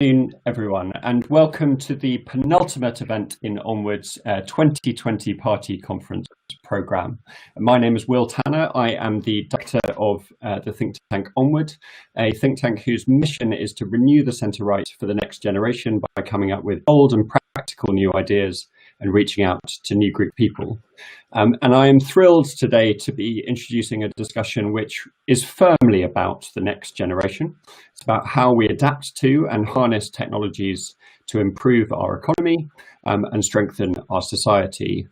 afternoon, everyone, and welcome to the penultimate event in Onward's 2020 Party Conference programme. My name is Will Tanner. I am the director of the think tank Onward, a think tank whose mission is to renew the centre-right for the next generation by coming up with bold and practical new ideas and reaching out to new group people. And I am thrilled today to be introducing a discussion which is firmly about the next generation. It's about how we adapt to and harness technologies to improve our economy and strengthen our society.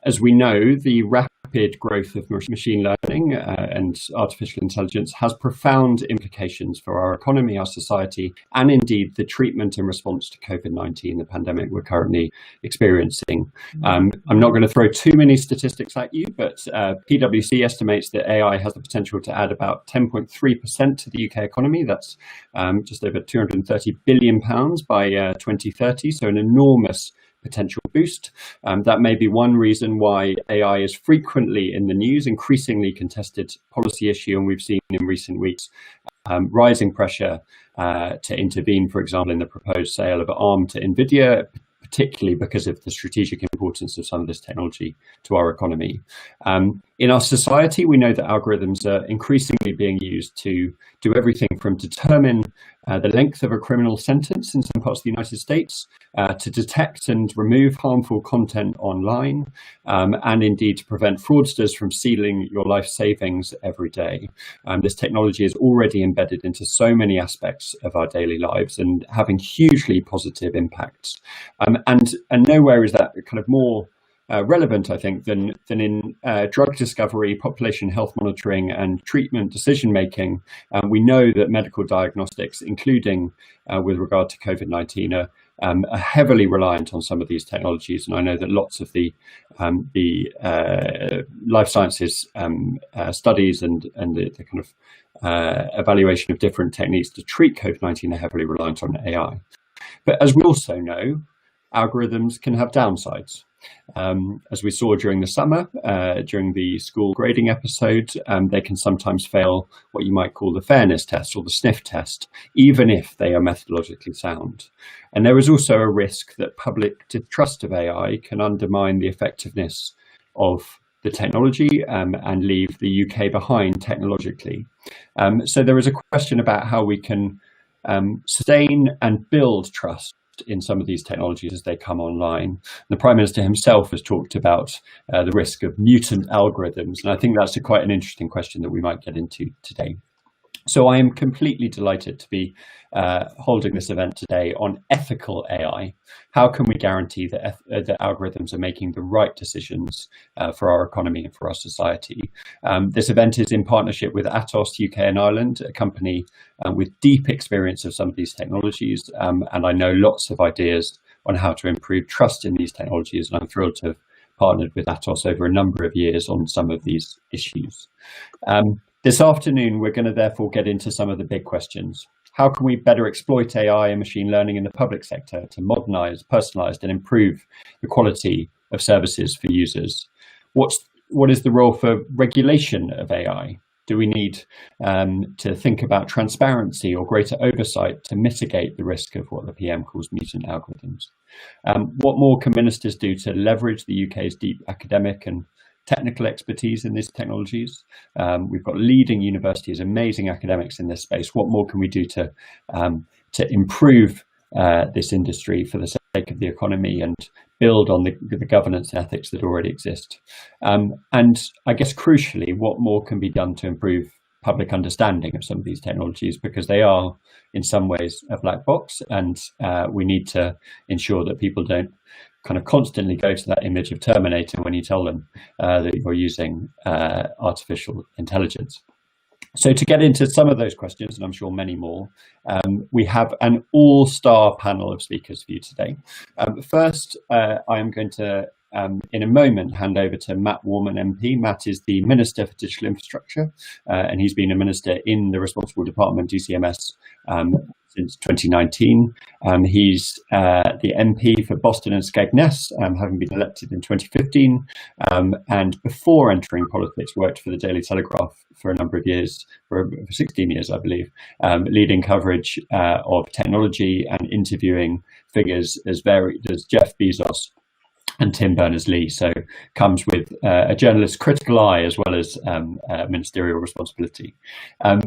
As we know, the rapid growth of machine learning and artificial intelligence has profound implications for our economy, our society, and indeed the treatment and response to COVID-19, the pandemic we're currently experiencing. I'm not going to throw too many statistics at you, but PwC estimates that AI has the potential to add about 10.3% to the UK economy. That's just over £230 billion by 2030, so an enormous potential boost. That may be one reason why AI is frequently in the news, increasingly contested policy issue, and we've seen in recent weeks rising pressure to intervene, for example, in the proposed sale of ARM to NVIDIA, particularly because of the strategic importance of some of this technology to our economy. In our society, we know that algorithms are increasingly being used to do everything from determine the length of a criminal sentence in some parts of the United States, to detect and remove harmful content online, and indeed to prevent fraudsters from stealing your life savings every day. This technology is already embedded into so many aspects of our daily lives and having hugely positive impacts. And nowhere is that kind of more relevant, I think, than in drug discovery, population health monitoring, and treatment decision-making. We know that medical diagnostics, including with regard to COVID-19, are heavily reliant on some of these technologies. And I know that lots of the life sciences studies and the kind of evaluation of different techniques to treat COVID-19 are heavily reliant on AI. But as we also know, algorithms can have downsides. As we saw during the summer, during the school grading episode, they can sometimes fail what you might call the fairness test or the sniff test, even if they are methodologically sound. And there is also a risk that public distrust of AI can undermine the effectiveness of the technology and leave the UK behind technologically. So there is a question about how we can sustain and build trust in some of these technologies as they come online. The Prime Minister himself has talked about the risk of mutant algorithms, and I think that's quite an interesting question that we might get into today. So I am completely delighted to be holding this event today on ethical AI. How can we guarantee that the algorithms are making the right decisions for our economy and for our society? This event is in partnership with Atos UK and Ireland, a company with deep experience of some of these technologies, and I know lots of ideas on how to improve trust in these technologies, and I'm thrilled to have partnered with Atos over a number of years on some of these issues. This afternoon, we're going to therefore get into some of the big questions. How can we better exploit AI and machine learning in the public sector to modernize, personalize, and improve the quality of services for users? What is the role for regulation of AI? Do we need to think about transparency or greater oversight to mitigate the risk of what the PM calls mutant algorithms? What more can ministers do to leverage the UK's deep academic and technical expertise in these technologies? We've got leading universities, amazing academics in this space. What more can we do to improve this industry for the sake of the economy and build on the governance and ethics that already exist? And I guess crucially, what more can be done to improve public understanding of some of these technologies, because they are in some ways a black box, and we need to ensure that people don't kind of constantly go to that image of Terminator when you tell them that you're using artificial intelligence. So to get into some of those questions, and I'm sure many more, we have an all-star panel of speakers for you today. First, I am going to in a moment hand over to Matt Warman MP. Matt is the Minister for Digital Infrastructure, and he's been a minister in the responsible department, DCMS, since 2019. He's the MP for Boston and Skegness, having been elected in 2015, and before entering politics worked for the Daily Telegraph for a number of years, for 16 years, I believe, leading coverage of technology and interviewing figures as varied as Jeff Bezos and Tim Berners-Lee. So comes with a journalist's critical eye as well as ministerial responsibility.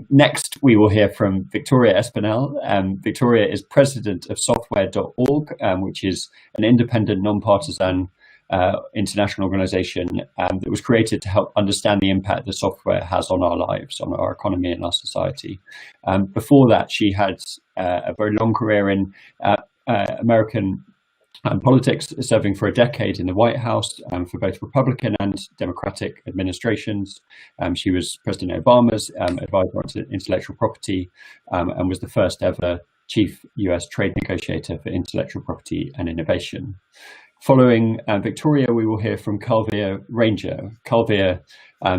Next, we will hear from Victoria Espinel. Victoria is president of software.org, which is an independent, non-partisan international organization that was created to help understand the impact that software has on our lives, on our economy and our society. Before that, she had a very long career in American politics, serving for a decade in the White House for both Republican and Democratic administrations. She was President Obama's advisor on intellectual property and was the first ever chief US trade negotiator for intellectual property and innovation. Following Victoria, we will hear from Calvia Ranger. Calvia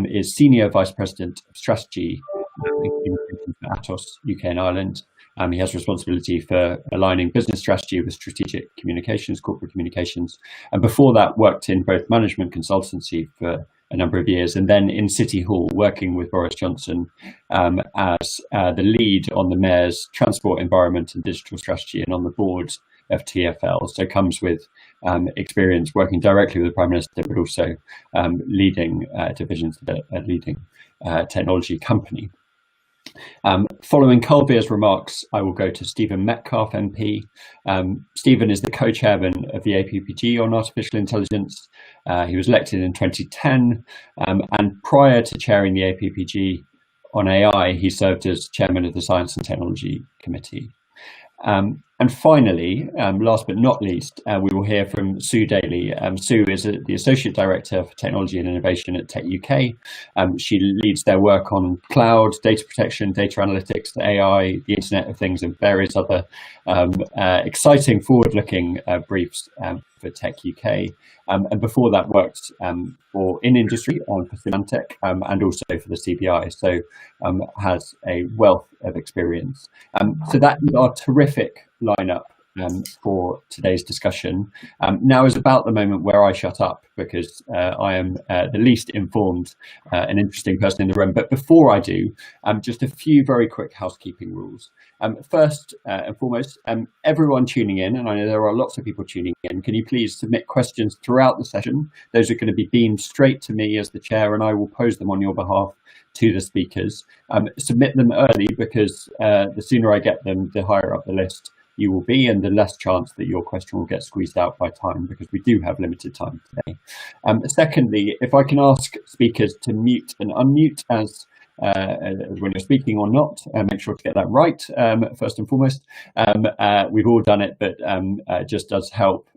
is Senior Vice President of Strategy for Atos, UK and Ireland. He has responsibility for aligning business strategy with strategic communications, corporate communications. And before that, worked in both management consultancy for a number of years, and then in City Hall, working with Boris Johnson as the lead on the Mayor's transport, environment and digital strategy, and on the board of TfL. So comes with experience working directly with the Prime Minister, but also leading divisions at a leading technology company. Following Calvia's remarks, I will go to Stephen Metcalfe MP. Stephen is the co-chairman of the APPG on artificial intelligence. He was elected in 2010, and prior to chairing the APPG on AI, he served as chairman of the Science and Technology Committee. And finally, last but not least, we will hear from Sue Daly. Sue is the Associate Director for Technology and Innovation at Tech UK. She leads their work on cloud, data protection, data analytics, the AI, the Internet of Things, and various other exciting forward-looking briefs for Tech UK. And before that worked in industry for Symantec and also for the CBI, so has a wealth of experience. So that is our terrific lineup for today's discussion. Now is about the moment where I shut up, because I am the least informed and interesting person in the room. But before I do, just a few very quick housekeeping rules. First and foremost, everyone tuning in, and I know there are lots of people tuning in, can you please submit questions throughout the session? Those are going to be beamed straight to me as the chair, and I will pose them on your behalf to the speakers. Submit them early, because the sooner I get them, the higher up the list you will be, and the less chance that your question will get squeezed out by time, because we do have limited time today. Secondly, if I can ask speakers to mute and unmute as when you're speaking or not, make sure to get that right first and foremost. We've all done it, but it just does help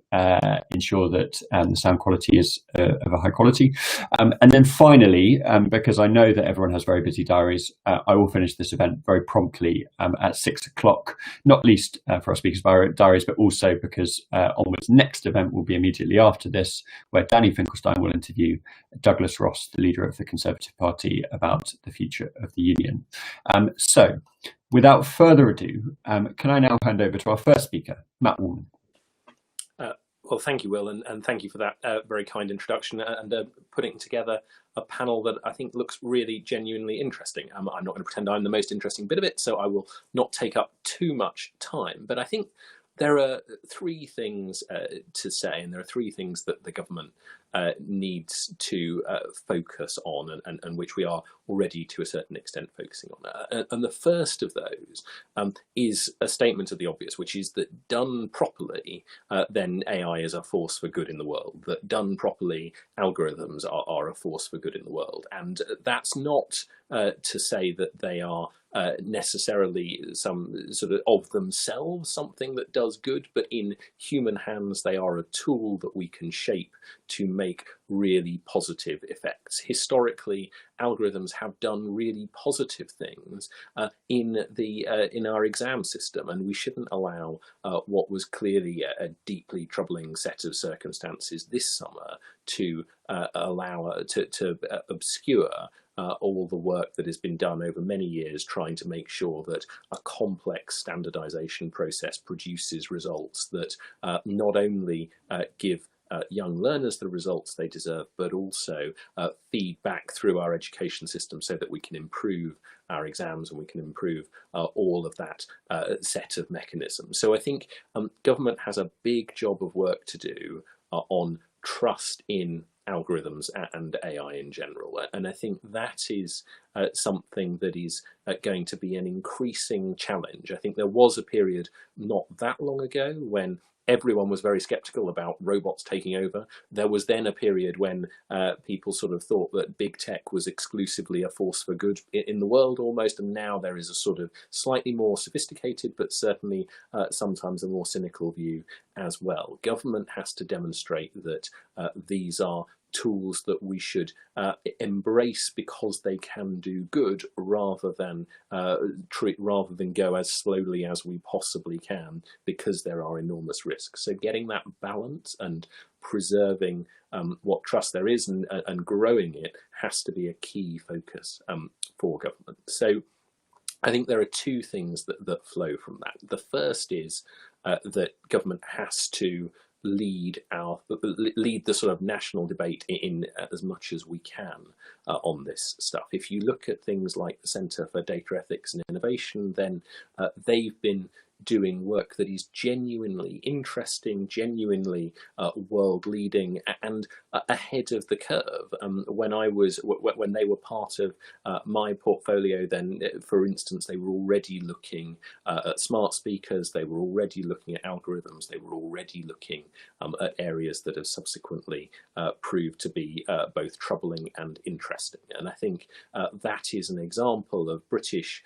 ensure that the sound quality is of a high quality. And then finally, because I know that everyone has very busy diaries, I will finish this event very promptly at 6 o'clock, not least for our speakers' diaries, but also because Onward's next event will be immediately after this, where Danny Finkelstein will interview Douglas Ross, the leader of the Conservative Party, about the future of the Union. So without further ado, can I now hand over to our first speaker, Matt Warman. Well, thank you, Will, and thank you for that very kind introduction and putting together a panel that I think looks really genuinely interesting. I'm not going to pretend I'm the most interesting bit of it, so I will not take up too much time. But I think there are three things to say, and there are three things that the government needs to focus on, and which we are already to a certain extent focusing on. And the first of those is a statement of the obvious, which is that done properly, then AI is a force for good in the world. That done properly, algorithms are a force for good in the world. And that's not to say that they are necessarily some sort of themselves something that does good, but in human hands they are a tool that we can shape to make make really positive effects. Historically, algorithms have done really positive things in our exam system, and we shouldn't allow what was clearly a deeply troubling set of circumstances this summer to obscure all the work that has been done over many years trying to make sure that a complex standardization process produces results that not only give young learners the results they deserve, but also feed back through our education system so that we can improve our exams and we can improve all of that set of mechanisms. So I think government has a big job of work to do on trust in algorithms and AI in general. And I think that is something that is going to be an increasing challenge. I think there was a period not that long ago when everyone was very skeptical about robots taking over. There was then a period when people sort of thought that big tech was exclusively a force for good in the world almost, and now there is a sort of slightly more sophisticated, but certainly sometimes a more cynical view as well. Government has to demonstrate that these are tools that we should embrace because they can do good, rather than go as slowly as we possibly can because there are enormous risks. So getting that balance and preserving what trust there is and growing it has to be a key focus for government. So I think there are two things that flow from that. The first is that government has to lead the sort of national debate in as much as we can on this stuff. If you look at things like the Centre for Data Ethics and Innovation, then they've been doing work that is genuinely interesting, genuinely world-leading, and ahead of the curve. When they were part of my portfolio, then, for instance, they were already looking at smart speakers, they were already looking at algorithms, they were already looking at areas that have subsequently proved to be both troubling and interesting. And I think that is an example of British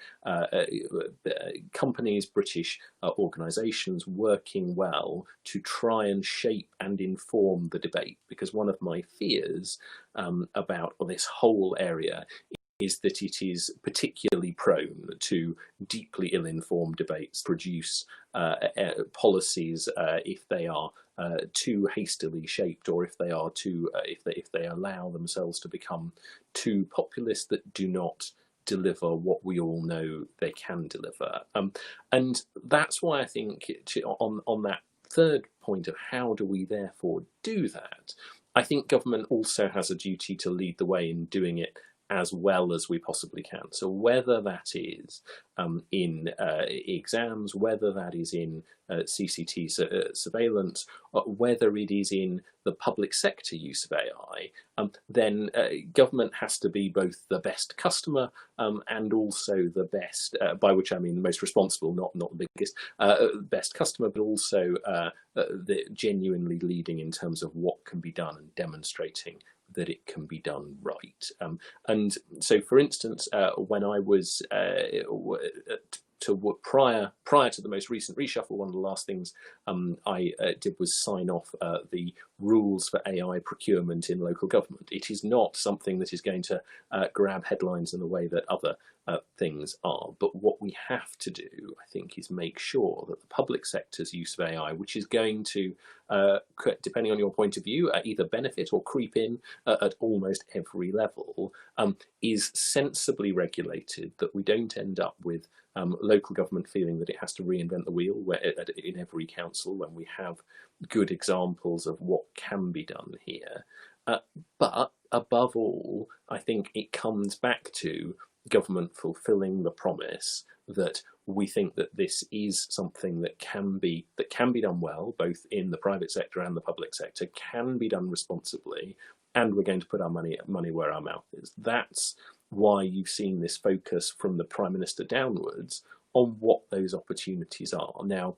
companies, British organisations working well to try and shape and inform the debate. Because one of my fears about this whole area is that it is particularly prone to deeply ill-informed debates, produce policies if they are too hastily shaped, or if they are if they allow themselves to become too populist, that do not deliver what we all know they can deliver. And that's why I think on that third point of how do we therefore do that, I think government also has a duty to lead the way in doing it as well as we possibly can. So whether that is in exams, whether that is in CCT surveillance, whether it is in the public sector use of AI, then government has to be both the best customer and also the best, by which I mean the most responsible, not the biggest, best customer, but also the genuinely leading in terms of what can be done and demonstrating that it can be done right. And so, for instance, when I was prior to the most recent reshuffle, one of the last things I did was sign off the rules for AI procurement in local government. It is not something that is going to grab headlines in the way that other things are. But what we have to do, I think, is make sure that the public sector's use of AI, which is going to, depending on your point of view, either benefit or creep in at almost every level, is sensibly regulated, that we don't end up with local government feeling that it has to reinvent the wheel in every council, when we have good examples of what can be done here. But above all, I think it comes back to government fulfilling the promise that we think that this is something that can be done well, both in the private sector and the public sector, can be done responsibly, and we're going to put our money where our mouth is. That's why you've seen this focus from the Prime Minister downwards on what those opportunities are. Now,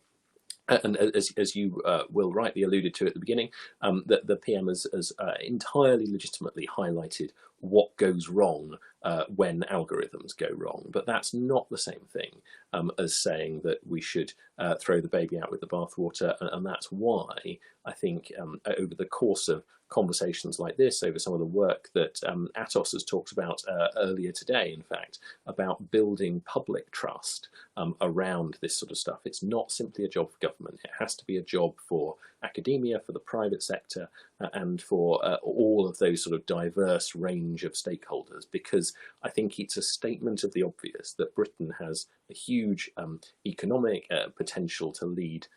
and as you Will rightly alluded to at the beginning, that the PM has entirely legitimately highlighted what goes wrong when algorithms go wrong. But that's not the same thing as saying that we should throw the baby out with the bathwater. And that's why I think over the course of conversations like this, over some of the work that Atos has talked about earlier today, in fact, about building public trust around this sort of stuff. It's not simply a job for government. It has to be a job for academia, for the private sector, and for all of those sort of diverse range of stakeholders, because I think it's a statement of the obvious that Britain has a huge economic potential to lead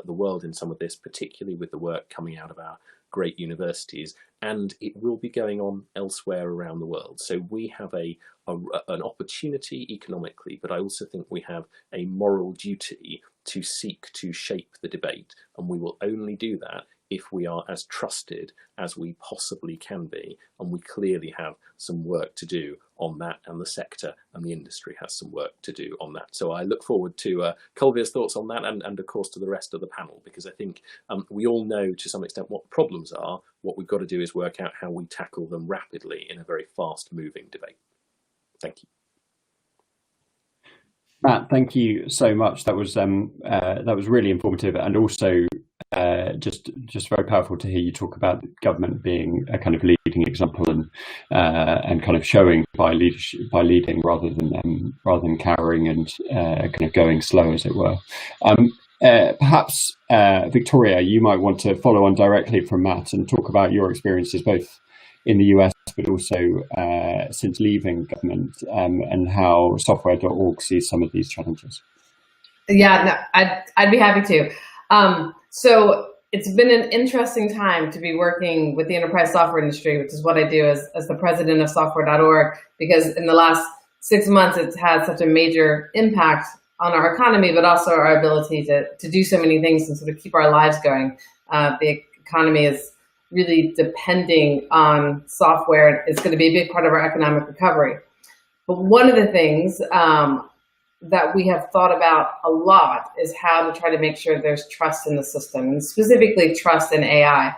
the world in some of this, particularly with the work coming out of our great universities, and it will be going on elsewhere around the world. So we have an opportunity economically, but I also think we have a moral duty to seek to shape the debate, and we will only do that if we are as trusted as we possibly can be, and we clearly have some work to do on that, and the sector and the industry has some work to do on that. So I look forward to Colville's thoughts on that, and of course to the rest of the panel, because I think we all know to some extent what the problems are. What we've got to do is work out how we tackle them rapidly in a very fast moving debate. Thank you. Matt, thank you so much. That was really informative, and also just very powerful to hear you talk about government being a kind of leading example and kind of showing by leading rather than cowering and kind of going slow, as it were. Perhaps Victoria, you might want to follow on directly from Matt and talk about your experiences both in the US, but also since leaving government, and how software.org sees some of these challenges. Yeah, no, I'd be happy to. So it's been an interesting time to be working with the enterprise software industry, which is what I do as the president of software.org, because in the last 6 months, it's had such a major impact on our economy, but also our ability to do so many things and sort of keep our lives going. The economy is really depending on software. It's going to be a big part of our economic recovery. But one of the things that we have thought about a lot is how to try to make sure there's trust in the system, and specifically trust in AI.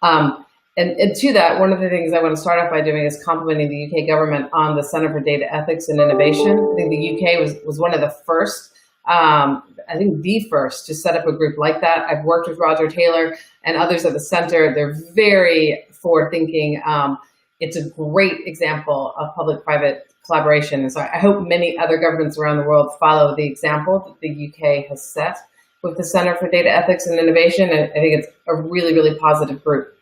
And to that, one of the things I want to start off by doing is complimenting the UK government on the Centre for Data Ethics and Innovation. I think the UK was one of the first, I think the first, to set up a group like that. I've worked with Roger Taylor and others at the center. They're very forward-thinking. It's a great example of public-private collaboration. And so I hope many other governments around the world follow the example that the UK has set with the Centre for Data Ethics and Innovation. And I think it's a really, really positive group.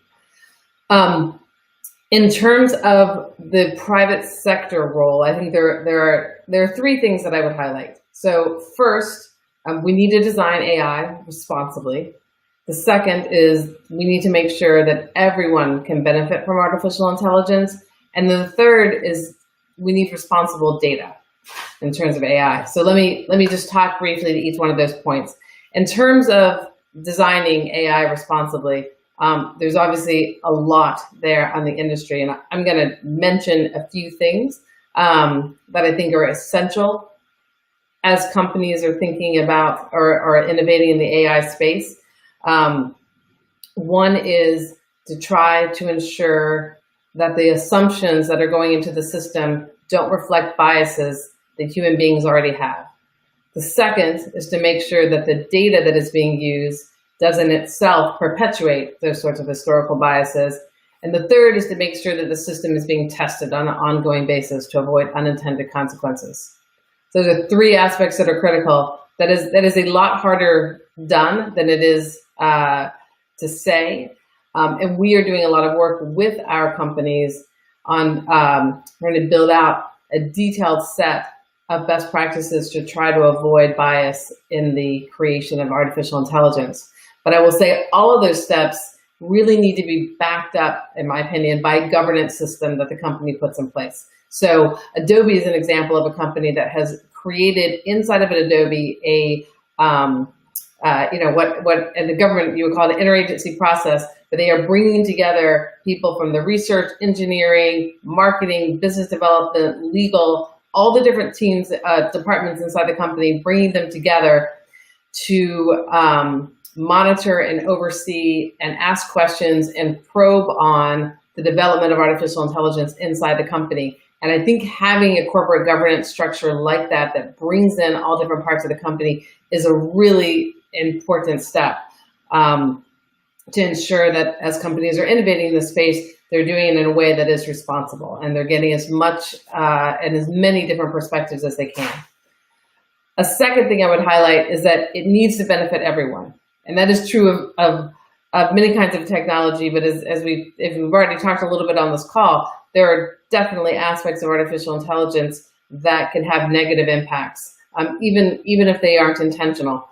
In terms of the private sector role, I think there are three things that I would highlight. So first, we need to design AI responsibly. The second is we need to make sure that everyone can benefit from artificial intelligence. And then the third is we need responsible data in terms of AI. So let me just talk briefly to each one of those points. In terms of designing AI responsibly, there's obviously a lot there on the industry, and I'm going to mention a few things that I think are essential as companies are thinking about or are innovating in the AI space. One is to try to ensure that the assumptions that are going into the system don't reflect biases that human beings already have. The second is to make sure that the data that is being used doesn't itself perpetuate those sorts of historical biases. And the third is to make sure that the system is being tested on an ongoing basis to avoid unintended consequences. So those are three aspects that are critical. That is a lot harder done than it is to say. And we are doing a lot of work with our companies on trying to build out a detailed set of best practices to try to avoid bias in the creation of artificial intelligence. But I will say all of those steps really need to be backed up, in my opinion, by a governance system that the company puts in place. So Adobe is an example of a company that has created inside of an Adobe a what in the government you would call an interagency process, but they are bringing together people from the research, engineering, marketing, business development, legal, all the different teams, departments inside the company, bringing them together to monitor and oversee and ask questions and probe on the development of artificial intelligence inside the company. And I think having a corporate governance structure like that, that brings in all different parts of the company, is a really important step. to ensure that as companies are innovating in this space, they're doing it in a way that is responsible and they're getting as much and as many different perspectives as they can. A second thing I would highlight is that it needs to benefit everyone. And that is true of many kinds of technology, but as we've already talked a little bit on this call, there are definitely aspects of artificial intelligence that can have negative impacts, even if they aren't intentional.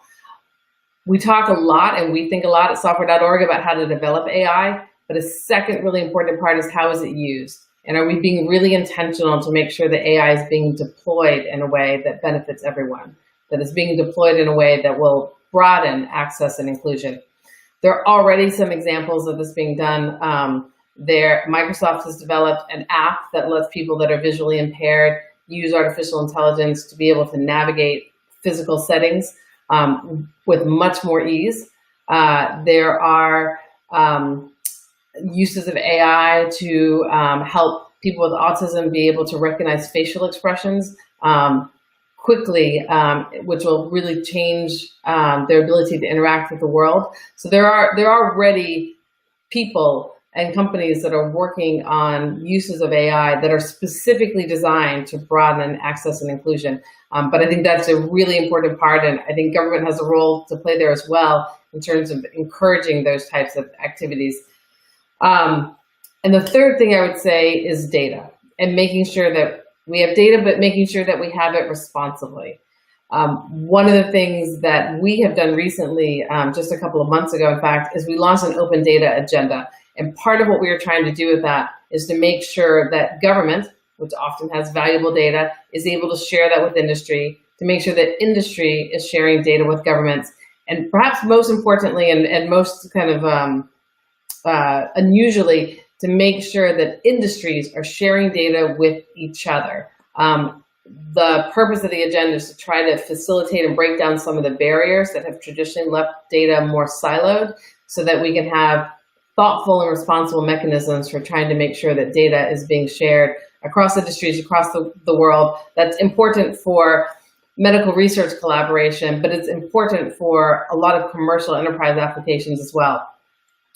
We talk a lot and we think a lot at software.org about how to develop AI, but a second really important part is how is it used? And are we being really intentional to make sure that AI is being deployed in a way that benefits everyone, that is being deployed in a way that will broaden access and inclusion? There are already some examples of this being done. Microsoft has developed an app that lets people that are visually impaired use artificial intelligence to be able to navigate physical settings with much more ease. There are uses of AI to help people with autism be able to recognize facial expressions quickly, which will really change their ability to interact with the world. So there are already people and companies that are working on uses of AI that are specifically designed to broaden access and inclusion. But I think that's a really important part, and I think government has a role to play there as well in terms of encouraging those types of activities. And the third thing I would say is data, and making sure that we have data, but making sure that we have it responsibly. One of the things that we have done recently, just a couple of months ago, in fact, is we launched an open data agenda. And part of what we are trying to do with that is to make sure that government, which often has valuable data, is able to share that with industry, to make sure that industry is sharing data with governments. And perhaps most importantly, and most kind of unusually, to make sure that industries are sharing data with each other. The purpose of the agenda is to try to facilitate and break down some of the barriers that have traditionally left data more siloed, so that we can have thoughtful and responsible mechanisms for trying to make sure that data is being shared across industries, across the world. That's important for medical research collaboration, but it's important for a lot of commercial enterprise applications as well.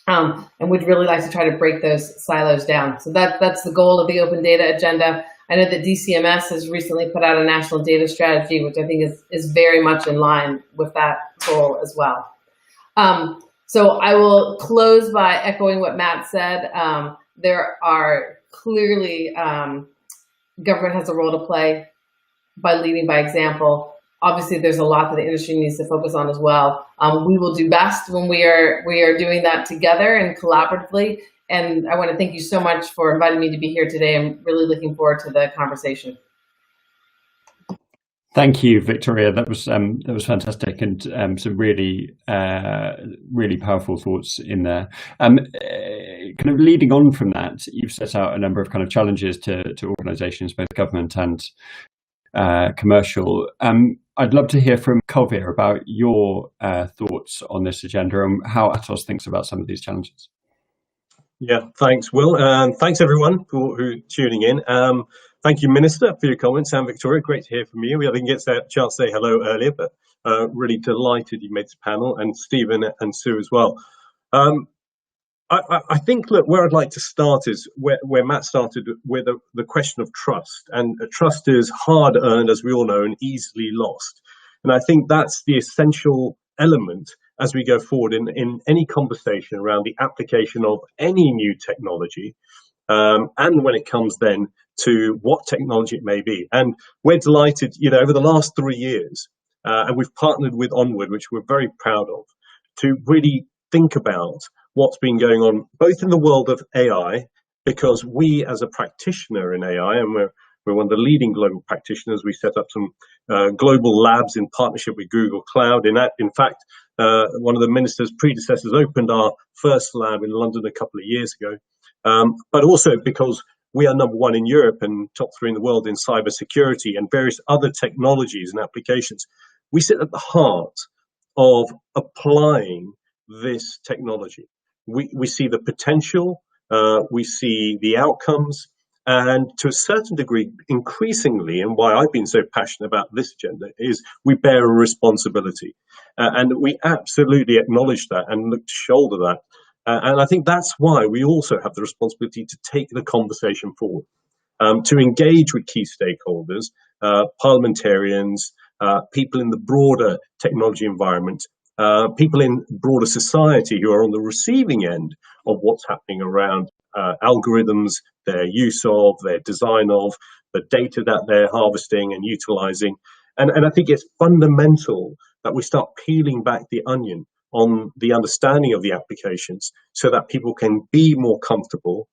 And we'd really like to try to break those silos down. So that's the goal of the open data agenda. I know that DCMS has recently put out a national data strategy, which I think is very much in line with that goal as well. So I will close by echoing what Matt said. There are clearly, government has a role to play by leading by example. Obviously, there's a lot that the industry needs to focus on as well. We will do best when we are doing that together and collaboratively. And I want to thank you so much for inviting me to be here today. I'm really looking forward to the conversation. Thank you, Victoria. That was fantastic, and some really powerful thoughts in there. Kind of leading on from that, you've set out a number of kind of challenges to organisations, both government and commercial. I'd love to hear from Kovir about your thoughts on this agenda and how Atos thinks about some of these challenges. Yeah, thanks, Will, and thanks everyone who tuning in. Thank you, Minister, for your comments, and Victoria, great to hear from you. We didn't get a chance to say hello earlier, but really delighted you made this panel, and Stephen and Sue as well. I think, look, where I'd like to start is where Matt started with the question of trust. And trust is hard earned, as we all know, and easily lost. And I think that's the essential element as we go forward in any conversation around the application of any new technology, and when it comes then to what technology it may be. And we're delighted, over the last 3 years, and we've partnered with Onward, which we're very proud of, to really think about what's been going on both in the world of AI, because we as a practitioner in AI, and we're one of the leading global practitioners, we set up some global labs in partnership with Google Cloud. In fact, one of the minister's predecessors opened our first lab in London a couple of years ago. But also because we are number one in Europe and top 3 in the world in cybersecurity and various other technologies and applications. We sit at the heart of applying this technology. We see the potential, we see the outcomes, and to a certain degree, increasingly, and why I've been so passionate about this agenda, is we bear a responsibility. And we absolutely acknowledge that and look to shoulder that And I think that's why we also have the responsibility to take the conversation forward, to engage with key stakeholders, parliamentarians, people in the broader technology environment, people in broader society who are on the receiving end of what's happening around algorithms, their use of, their design of, the data that they're harvesting and utilizing. And I think it's fundamental that we start peeling back the onion on the understanding of the applications so that people can be more comfortable,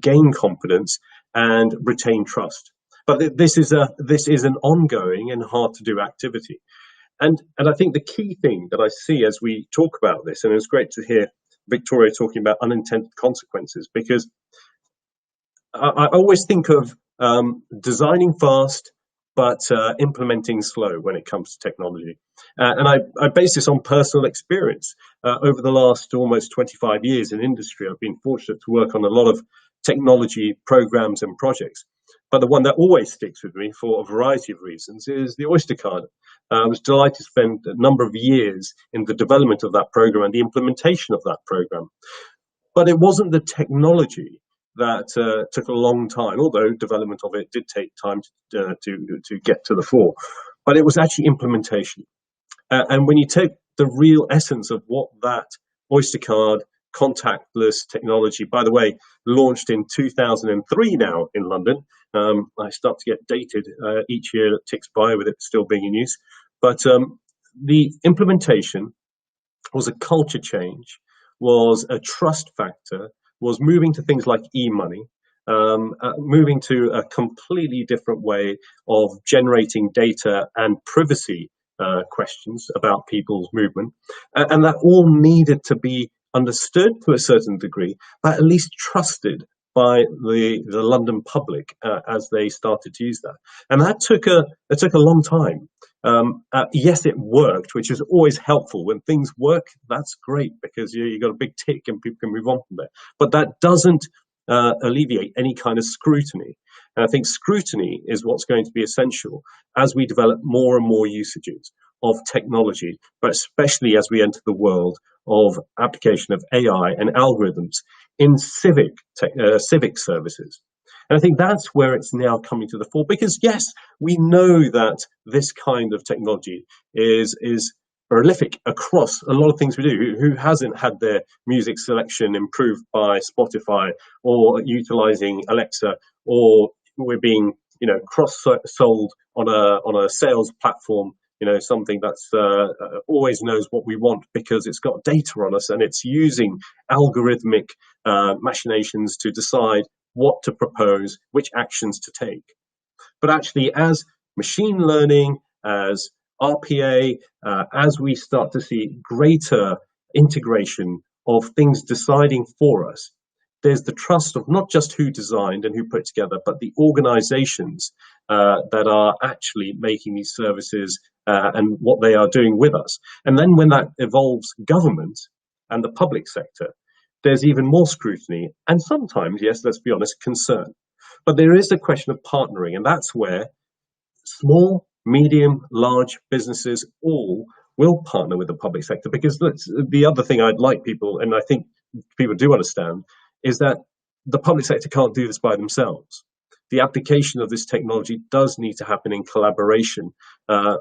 gain confidence, and retain trust. But this is an ongoing and hard to do activity. And I think the key thing that I see as we talk about this, and it's great to hear Victoria talking about unintended consequences, because I always think of designing fast, but implementing slow when it comes to technology. And I base this on personal experience. Over the last almost 25 years in industry, I've been fortunate to work on a lot of technology programs and projects. But the one that always sticks with me for a variety of reasons is the Oyster card. I was delighted to spend a number of years in the development of that program and the implementation of that program. But it wasn't the technology that took a long time, although development of it did take time to get to the fore. But it was actually implementation. And when you take the real essence of what that Oyster card contactless technology, by the way, launched in 2003 now in London. I start to get dated each year that ticks by with it still being in use. But the implementation was a culture change, was a trust factor, was moving to things like e-money, moving to a completely different way of generating data and privacy questions about people's movement. And that all needed to be understood to a certain degree, but at least trusted by the London public as they started to use that. And that took a long time. Yes, it worked, which is always helpful. When things work, that's great, because you got a big tick and people can move on from there. But that doesn't alleviate any kind of scrutiny. And I think scrutiny is what's going to be essential as we develop more and more usages of technology, but especially as we enter the world of application of AI and algorithms in civic services. And I think that's where it's now coming to the fore, because yes, we know that this kind of technology is prolific across a lot of things we do. Who hasn't had their music selection improved by Spotify, or utilizing Alexa, or we're being cross-sold on a sales platform, something that's always knows what we want because it's got data on us, and it's using algorithmic machinations to decide what to propose, which actions to take. But actually, as machine learning, as RPA, as we start to see greater integration of things deciding for us, there's the trust of not just who designed and who put together, but the organizations that are actually making these services and what they are doing with us. And then when that evolves government and the public sector, there's even more scrutiny and sometimes, yes, let's be honest, concern. But there is a question of partnering, and that's where small, medium, large businesses all will partner with the public sector. Because the other thing I'd like people, and I think people do understand, is that the public sector can't do this by themselves. The application of this technology does need to happen in collaboration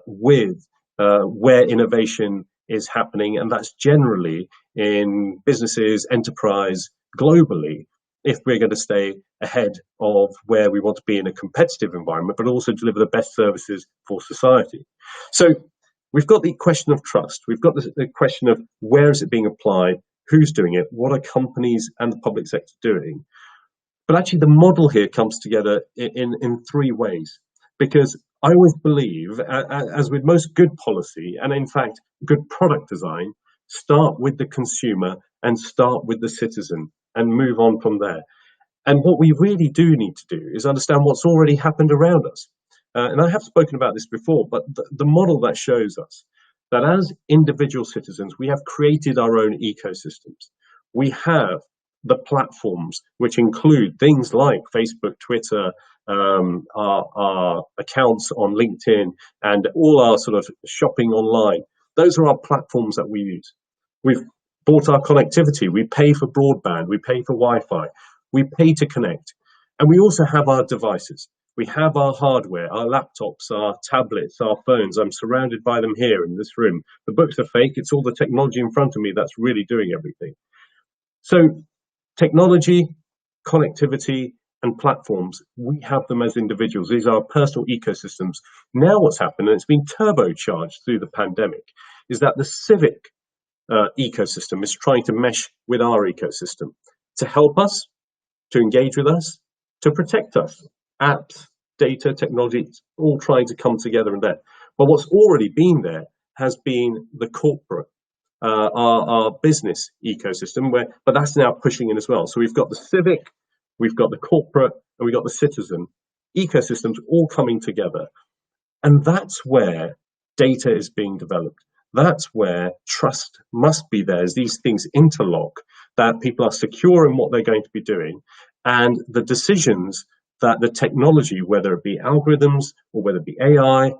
with where innovation is happening, and that's generally in businesses, enterprise, globally, if we're going to stay ahead of where we want to be in a competitive environment, but also deliver the best services for society. So we've got the question of trust. We've got the question of where is it being applied, who's doing it, what are companies and the public sector doing. But actually the model here comes together in three ways, because I always believe, as with most good policy, and in fact, good product design, start with the consumer and start with the citizen and move on from there. And what we really do need to do is understand what's already happened around us. And I have spoken about this before, but the model that shows us that as individual citizens, we have created our own ecosystems. We have the platforms, which include things like Facebook, Twitter, our accounts on LinkedIn, and all our sort of shopping online. Those are our platforms that we use. We've bought our connectivity. We pay for broadband. We pay for Wi-Fi. We pay to connect. And we also have our devices. We have our hardware, our laptops, our tablets, our phones. I'm surrounded by them here in this room. The books are fake. It's all the technology in front of me that's really doing everything. So technology, connectivity, and platforms, we have them as individuals. These are our personal ecosystems. Now what's happened, and it's been turbocharged through the pandemic, is that the civic ecosystem is trying to mesh with our ecosystem to help us, to engage with us, to protect us. Apps, data, technology, it's all trying to come together in there. But what's already been there has been the corporate, our business ecosystem, but that's now pushing in as well. So we've got the civic, we've got the corporate, and we've got the citizen ecosystems all coming together. And that's where data is being developed. That's where trust must be there as these things interlock, that people are secure in what they're going to be doing, and the decisions that the technology, whether it be algorithms or whether it be AI,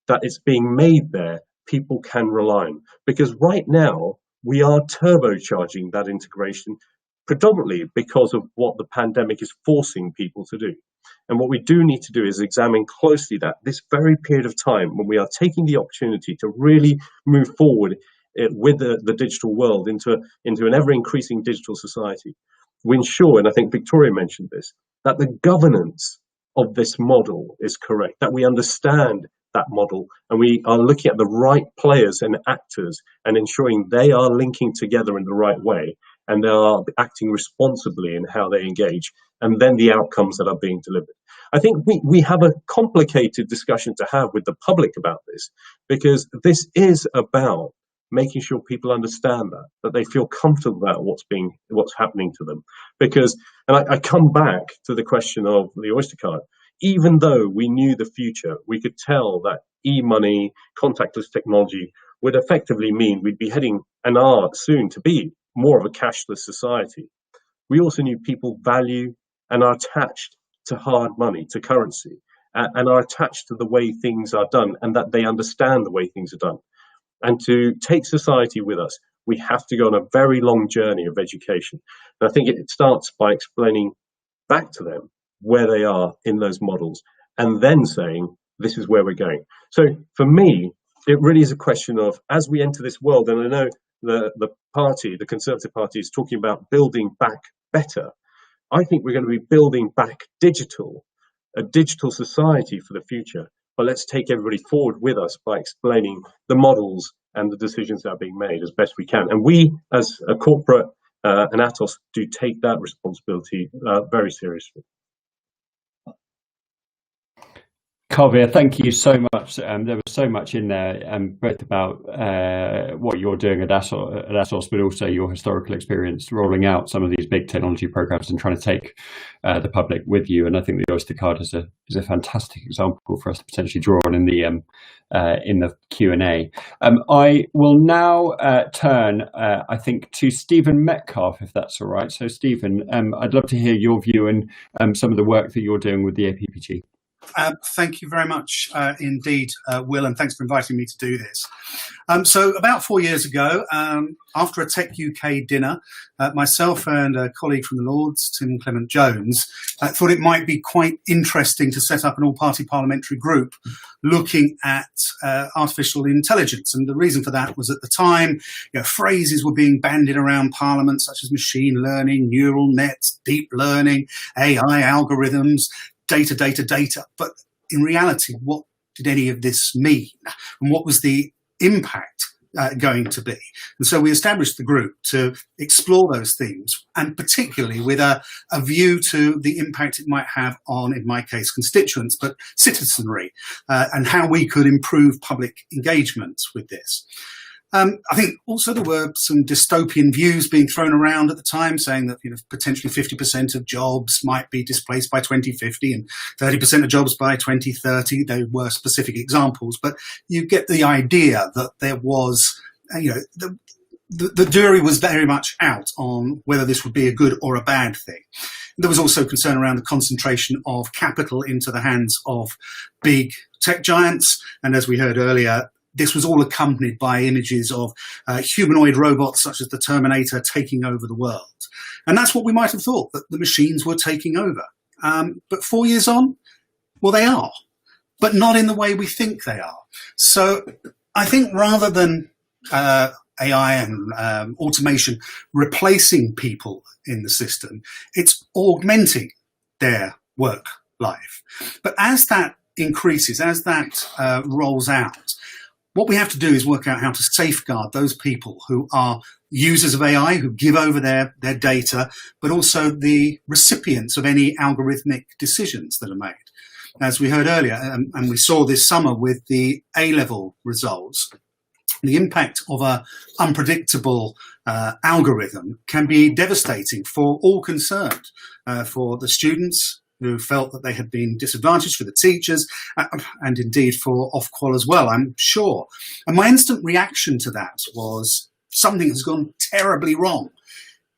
that it's being made there, people can rely on. Because right now, we are turbocharging that integration predominantly because of what the pandemic is forcing people to do. And what we do need to do is examine closely that this very period of time when we are taking the opportunity to really move forward with the digital world into an ever-increasing digital society, we ensure, and I think Victoria mentioned this, that the governance of this model is correct, that we understand that model and we are looking at the right players and actors and ensuring they are linking together in the right way and they are acting responsibly in how they engage, and then the outcomes that are being delivered. I think we have a complicated discussion to have with the public about this, because this is about making sure people understand that they feel comfortable about what's happening to them. Because, and I come back to the question of the Oyster card, even though we knew the future, we could tell that e-money, contactless technology would effectively mean we'd be heading and are soon to be more of a cashless society. We also knew people value and are attached to hard money, to currency, and are attached to the way things are done and that they understand the way things are done. And to take society with us, we have to go on a very long journey of education. And I think it starts by explaining back to them where they are in those models and then saying, this is where we're going. So for me, it really is a question of, as we enter this world, and I know the Conservative Party is talking about building back better. I think we're going to be building back a digital society for the future. But let's take everybody forward with us by explaining the models and the decisions that are being made as best we can. And we, as a corporate and Atos, do take that responsibility very seriously. Kavya, thank you so much. There was so much in there, both about what you're doing at Atos, but also your historical experience rolling out some of these big technology programs and trying to take the public with you. And I think the Oyster card is a fantastic example for us to potentially draw on in the Q&A. I will now turn, I think, to Stephen Metcalf, if that's all right. So, Stephen, I'd love to hear your view and some of the work that you're doing with the APPG. Thank you very much indeed, Will, and thanks for inviting me to do this. So about 4 years ago, after a Tech UK dinner, myself and a colleague from the Lords, Tim Clement Jones, thought it might be quite interesting to set up an all-party parliamentary group looking at artificial intelligence. And the reason for that was at the time, phrases were being bandied around Parliament, such as machine learning, neural nets, deep learning, AI algorithms, data. But in reality, what did any of this mean? And what was the impact going to be? And so we established the group to explore those themes, and particularly with a view to the impact it might have on, in my case, constituents, but citizenry, and how we could improve public engagement with this. I think also there were some dystopian views being thrown around at the time, saying that potentially 50% of jobs might be displaced by 2050 and 30% of jobs by 2030. They were specific examples, but you get the idea that there was, the jury was very much out on whether this would be a good or a bad thing. There was also concern around the concentration of capital into the hands of big tech giants, and as we heard earlier, this was all accompanied by images of humanoid robots such as the Terminator taking over the world. And that's what we might have thought, that the machines were taking over. But 4 years on, well, they are, but not in the way we think they are. So I think rather than AI and automation replacing people in the system, it's augmenting their work life. But as that increases, as that rolls out, what we have to do is work out how to safeguard those people who are users of AI, who give over their data, but also the recipients of any algorithmic decisions that are made. As we heard earlier, and we saw this summer with the A-level results, the impact of an unpredictable algorithm can be devastating for all concerned, for the students who felt that they had been disadvantaged, for the teachers, and indeed for Ofqual as well, I'm sure. And my instant reaction to that was, something has gone terribly wrong.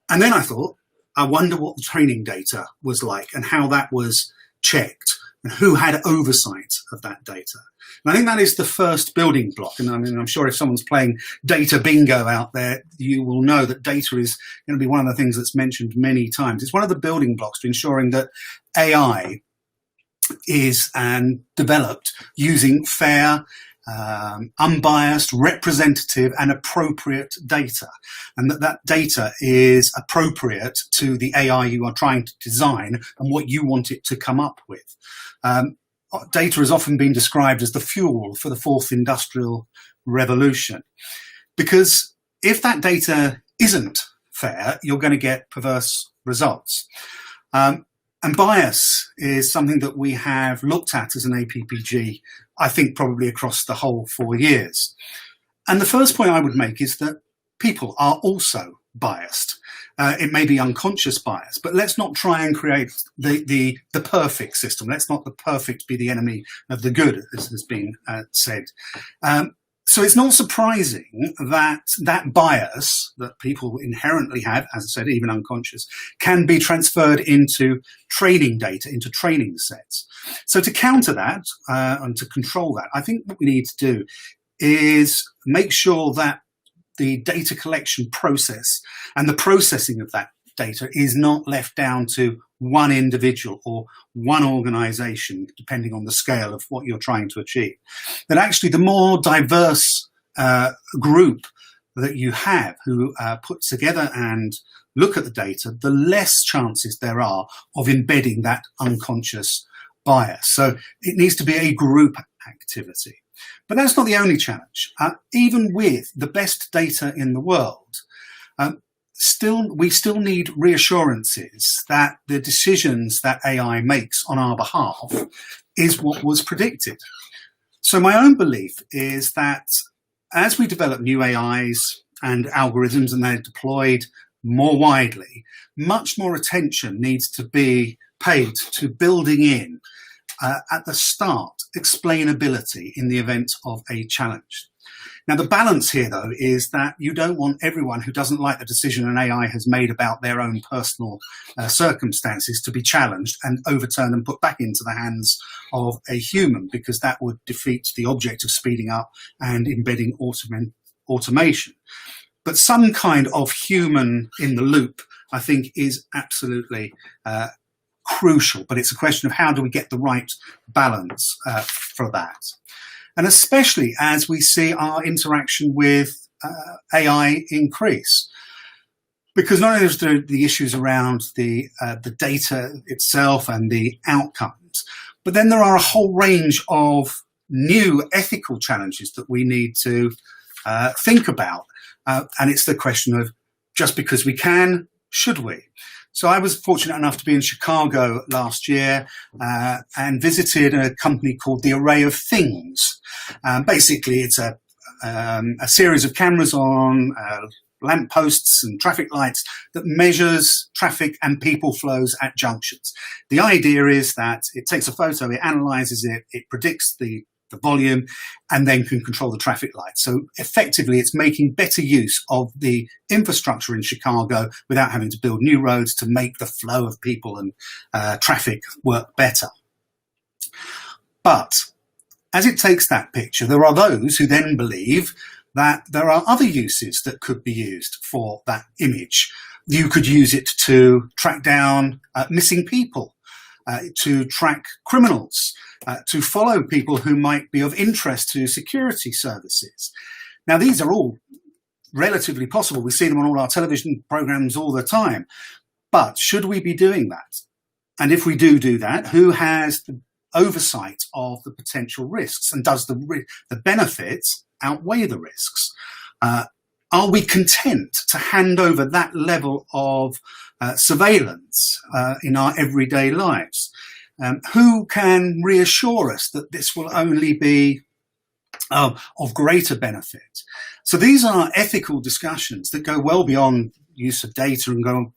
And then I thought, I wonder what the training data was like and how that was checked and who had oversight of that data. And I think that is the first building block. And I mean, I'm sure if someone's playing data bingo out there, you will know that data is going to be one of the things that's mentioned many times. It's one of the building blocks to ensuring that AI is developed using fair, unbiased, representative and appropriate data, and that data is appropriate to the AI you are trying to design and what you want it to come up with. Data has often been described as the fuel for the fourth industrial revolution, because if that data isn't fair, you're going to get perverse results. And bias is something that we have looked at as an APPG, I think probably across the whole 4 years. And the first point I would make is that people are also biased. It may be unconscious bias, but let's not try and create the perfect system. Let's not the perfect be the enemy of the good, as has been said. So it's not surprising that that bias that people inherently have, as I said, even unconscious, can be transferred into training data, into training sets. So to counter that and to control that, I think what we need to do is make sure that the data collection process and the processing of that data is not left down to one individual or one organization, depending on the scale of what you're trying to achieve. That actually the more diverse group that you have who put together and look at the data, the less chances there are of embedding that unconscious bias. So it needs to be a group activity. But that's not the only challenge. Even with the best data in the world, we still need reassurances that the decisions that AI makes on our behalf is what was predicted. So my own belief is that as we develop new AIs and algorithms and they're deployed more widely, much more attention needs to be paid to building in at the start explainability in the event of a challenge. Now, the balance here, though, is that you don't want everyone who doesn't like the decision an AI has made about their own personal circumstances to be challenged and overturned and put back into the hands of a human, because that would defeat the object of speeding up and embedding automation. But some kind of human in the loop, I think, is absolutely crucial. But it's a question of how do we get the right balance for that. And especially as we see our interaction with AI increase. Because not only is there the issues around the data itself and the outcomes, but then there are a whole range of new ethical challenges that we need to think about. And it's the question of, just because we can, should we? So I was fortunate enough to be in Chicago last year and visited a company called the Array of Things. Basically, it's a series of cameras on lampposts and traffic lights that measures traffic and people flows at junctions. The idea is that it takes a photo, it analyzes it, it predicts the volume, and then can control the traffic lights. So effectively, it's making better use of the infrastructure in Chicago without having to build new roads to make the flow of people and traffic work better. But as it takes that picture, there are those who then believe that there are other uses that could be used for that image. You could use it to track down missing people, to track criminals, to follow people who might be of interest to security services. Now, these are all relatively possible. We see them on all our television programs all the time. But should we be doing that? And if we do that, who has the oversight of the potential risks? And does the benefits outweigh the risks? Are we content to hand over that level of surveillance in our everyday lives? Who can reassure us that this will only be of greater benefit? So these are ethical discussions that go well beyond use of data and go.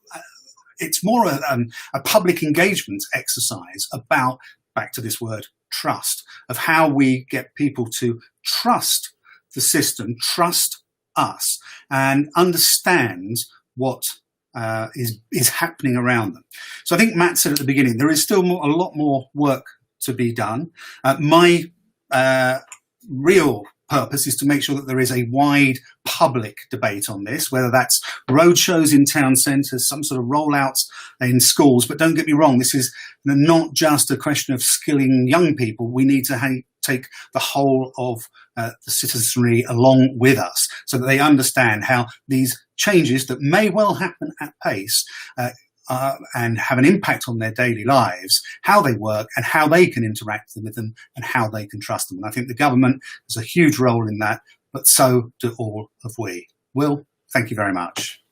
It's more a public engagement exercise about, back to this word, trust, of how we get people to trust the system, trust us, and understand what is happening around them. So I think Matt said at the beginning, there is still a lot more work to be done. My real purpose is to make sure that there is a wide public debate on this, whether that's roadshows in town centres, some sort of rollouts in schools. But don't get me wrong, this is not just a question of skilling young people. We need to take the whole of the citizenry along with us so that they understand how these changes that may well happen at pace and have an impact on their daily lives, how they work and how they can interact with them and how they can trust them. And I think the government has a huge role in that, but so do all of we. Will, thank you very much.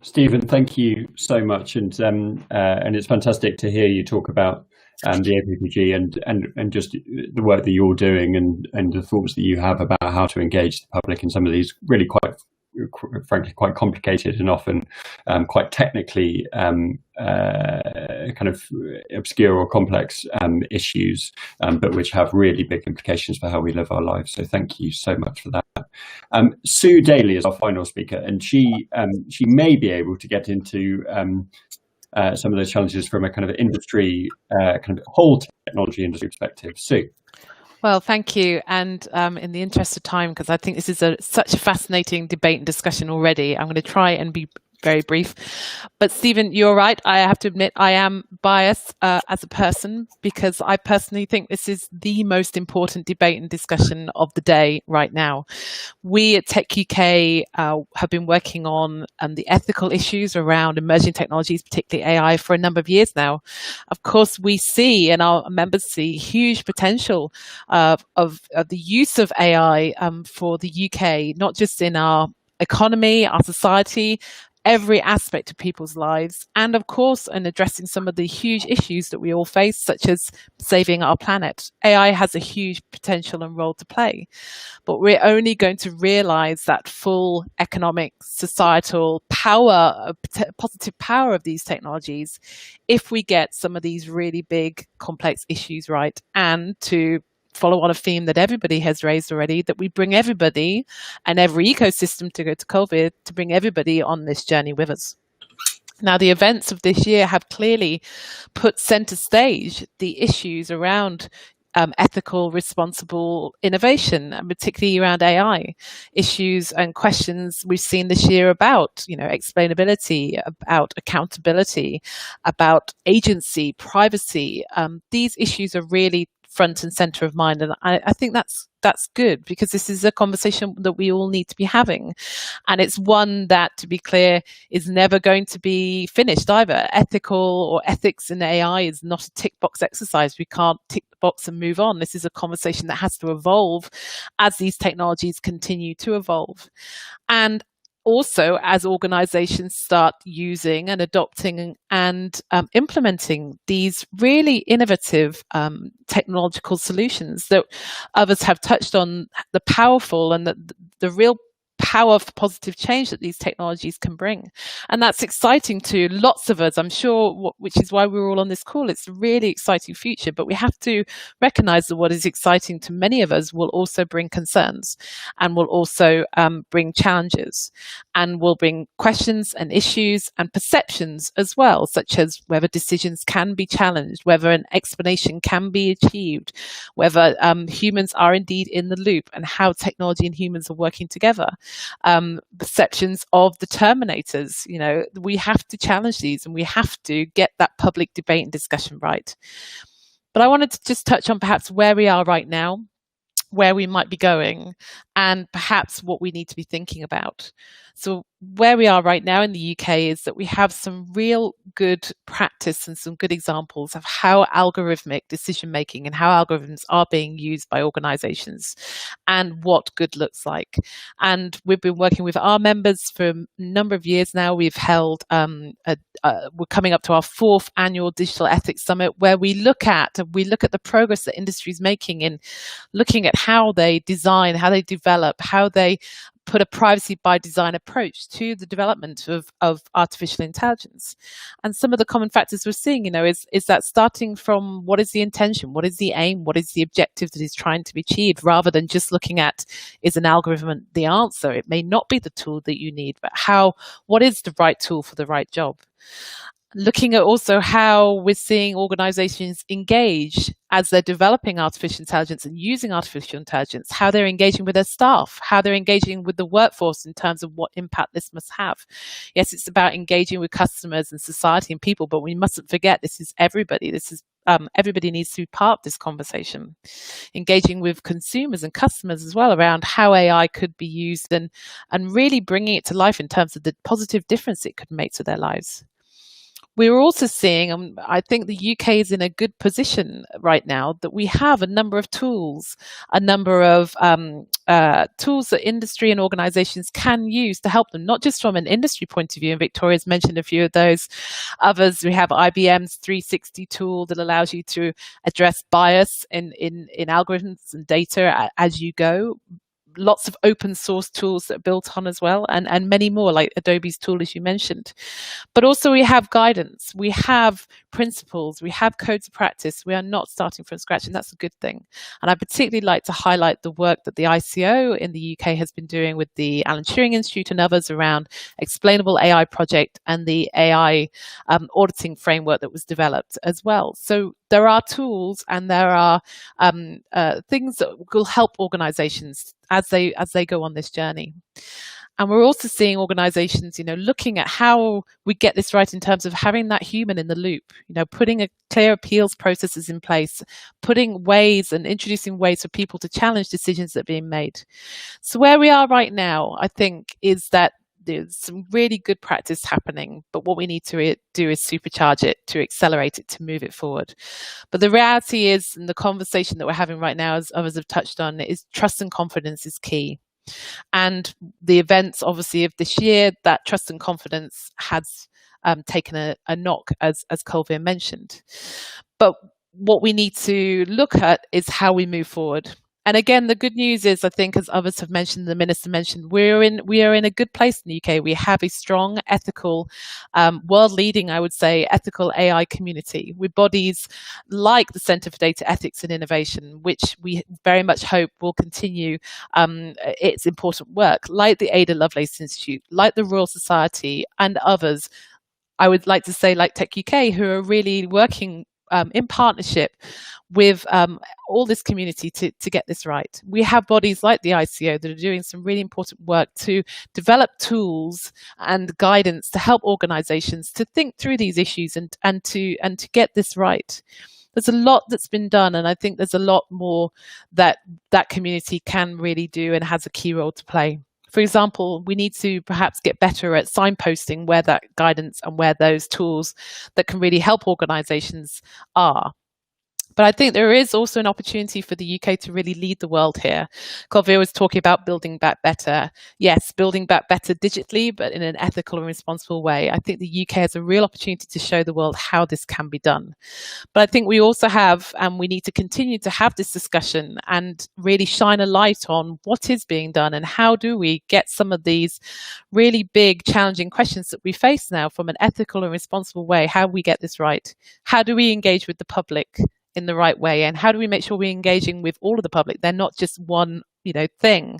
Stephen, thank you so much. And it's fantastic to hear you talk about the APPG and just the work that you're doing and the thoughts that you have about how to engage the public in some of these really frankly quite complicated and often quite technically kind of obscure or complex issues, but which have really big implications for how we live our lives. So thank you so much for that. Sue Daly is our final speaker, and she may be able to get into some of those challenges from a kind of industry, kind of whole technology industry perspective. Sue. Well, thank you. And in the interest of time, because I think this is such a fascinating debate and discussion already, I'm going to try and be very brief. But Stephen, you're right. I have to admit I am biased as a person, because I personally think this is the most important debate and discussion of the day right now. We at Tech UK have been working on the ethical issues around emerging technologies, particularly AI, for a number of years now. Of course, we see, and our members see, huge potential of the use of AI for the UK, not just in our economy, our society, every aspect of people's lives, and of course in addressing some of the huge issues that we all face, such as saving our planet. AI has a huge potential and role to play, but we're only going to realize that full economic, societal power, positive power of these technologies if we get some of these really big, complex issues right, and to follow on a theme that everybody has raised already, that we bring everybody and every ecosystem, to go to COVID, to bring everybody on this journey with us. Now, the events of this year have clearly put center stage the issues around ethical, responsible innovation, and particularly around AI issues and questions we've seen this year about, explainability, about accountability, about agency, privacy. These issues are really front and center of mind, and I think that's good, because this is a conversation that we all need to be having, and it's one that, to be clear, is never going to be finished either. Ethical or ethics in AI is not a tick box exercise. We can't tick the box and move on. This is a conversation that has to evolve as these technologies continue to evolve, and also as organizations start using and adopting and implementing these really innovative technological solutions that others have touched on, the powerful and the real power for positive change that these technologies can bring. And that's exciting to lots of us, I'm sure, which is why we're all on this call. It's a really exciting future, but we have to recognize that what is exciting to many of us will also bring concerns and will also bring challenges and will bring questions and issues and perceptions as well, such as whether decisions can be challenged, whether an explanation can be achieved, whether humans are indeed in the loop, and how technology and humans are working together. Perceptions of the terminators, we have to challenge these and we have to get that public debate and discussion right. But I wanted to just touch on perhaps where we are right now, where we might be going, and perhaps what we need to be thinking about. So where we are right now in the UK is that we have some real good practice and some good examples of how algorithmic decision making and how algorithms are being used by organizations and what good looks like. And we've been working with our members for a number of years now. We've held, we're coming up to our 4th annual Digital Ethics Summit, where we look at the progress that industry is making in looking at how they design, how they develop, how they put a privacy by design approach to the development of artificial intelligence. And some of the common factors we're seeing, is that starting from what is the intention, what is the aim, what is the objective that is trying to be achieved, rather than just looking at, is an algorithm the answer? It may not be the tool that you need, but what is the right tool for the right job? Looking at also how we're seeing organizations engage as they're developing artificial intelligence and using artificial intelligence, how they're engaging with their staff, how they're engaging with the workforce in terms of what impact this must have. Yes, it's about engaging with customers and society and people, but we mustn't forget this is everybody. This is everybody needs to be part of this conversation. Engaging with consumers and customers as well around how AI could be used and really bringing it to life in terms of the positive difference it could make to their lives. We're also seeing, I think the UK is in a good position right now, that we have a number of tools, a number of tools that industry and organizations can use to help them, not just from an industry point of view, and Victoria's mentioned a few of those. Others, we have IBM's 360 tool that allows you to address bias in algorithms and data as you go. Lots of open source tools that are built on as well, and many more, like Adobe's tool, as you mentioned. But also we have guidance, we have principles, we have codes of practice. We are not starting from scratch, and that's a good thing. And I particularly like to highlight the work that the ICO in the UK has been doing with the Alan Turing Institute and others around Explainable AI project and the AI auditing framework that was developed as well. So there are tools and there are things that will help organizations as they go on this journey. And we're also seeing organizations, looking at how we get this right in terms of having that human in the loop, putting a clear appeals processes in place, putting ways and introducing ways for people to challenge decisions that are being made. So where we are right now, I think, is that there's some really good practice happening, but what we need to do is supercharge it, to accelerate it, to move it forward. But the reality is, and the conversation that we're having right now, as others have touched on, is trust and confidence is key. And the events, obviously, of this year, that trust and confidence has taken a knock, as Colvin mentioned. But what we need to look at is how we move forward. And again, the good news is, I think, as others have mentioned, the Minister mentioned, we are in a good place in the UK. We have a strong, ethical, world-leading, I would say, ethical AI community with bodies like the Centre for Data Ethics and Innovation, which we very much hope will continue its important work, like the Ada Lovelace Institute, like the Royal Society and others. I would like to say, like Tech UK, who are really working in partnership with all this community to get this right. We have bodies like the ICO that are doing some really important work to develop tools and guidance to help organizations to think through these issues and to get this right. There's a lot that's been done, and I think there's a lot more that community can really do and has a key role to play. For example, we need to perhaps get better at signposting where that guidance and where those tools that can really help organizations are. But I think there is also an opportunity for the UK to really lead the world here. Colville was talking about building back better. Yes, building back better digitally, but in an ethical and responsible way. I think the UK has a real opportunity to show the world how this can be done. But I think we also have, and we need to continue to have this discussion and really shine a light on what is being done and how do we get some of these really big, challenging questions that we face now from an ethical and responsible way. How do we get this right? How do we engage with the public in the right way, and how do we make sure we're engaging with all of the public? They're not just one thing.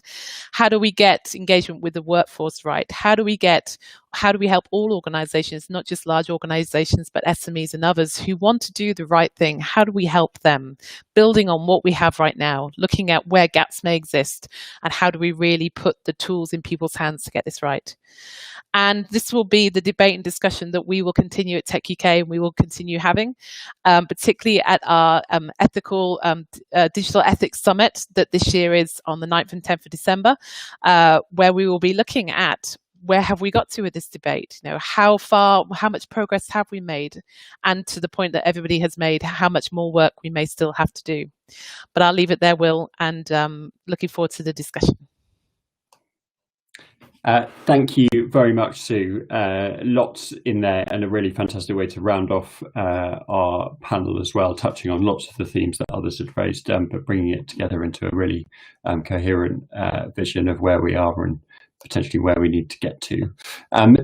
How do we get engagement with the workforce right? How do we help all organizations, not just large organizations, but SMEs and others who want to do the right thing? How do we help them, building on what we have right now, looking at where gaps may exist, and how do we really put the tools in people's hands to get this right? And this will be the debate and discussion that we will continue at Tech UK, and we will continue having, particularly at our ethical digital ethics summit that this year is on the 9th and 10th of December, where we will be looking at where have we got to with this debate? How much progress have we made? And to the point that everybody has made, how much more work we may still have to do. But I'll leave it there, Will, and looking forward to the discussion. Thank you very much, Sue. Lots in there, and a really fantastic way to round off our panel as well, touching on lots of the themes that others had raised, but bringing it together into a really coherent vision of where we are and potentially where we need to get to.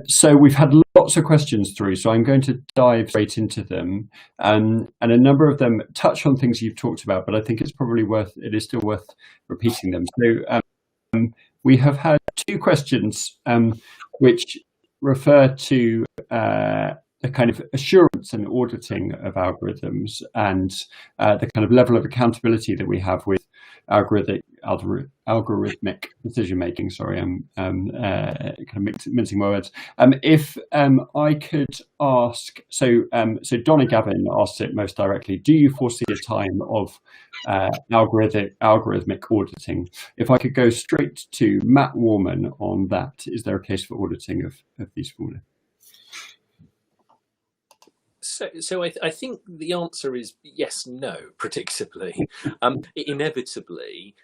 So we've had lots of questions through, so I'm going to dive straight into them. And a number of them touch on things you've talked about, but I think it is still worth repeating them. So we have had two questions which refer to the kind of assurance and auditing of algorithms and the kind of level of accountability that we have with algorithmic decision making. Sorry, I'm kind of mincing my words. If I could ask, so Donna Gavin asked it most directly: do you foresee a time of algorithmic auditing? If I could go straight to Matt Warman on that, is there a case for auditing of these formula? So I think the answer is yes, no, predictably. Inevitably,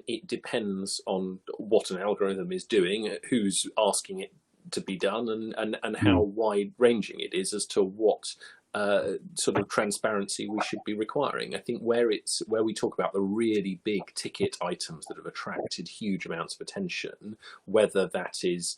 it depends on what an algorithm is doing, who's asking it to be done, and how wide-ranging it is as to what sort of transparency we should be requiring. I think where we talk about the really big ticket items that have attracted huge amounts of attention, whether that is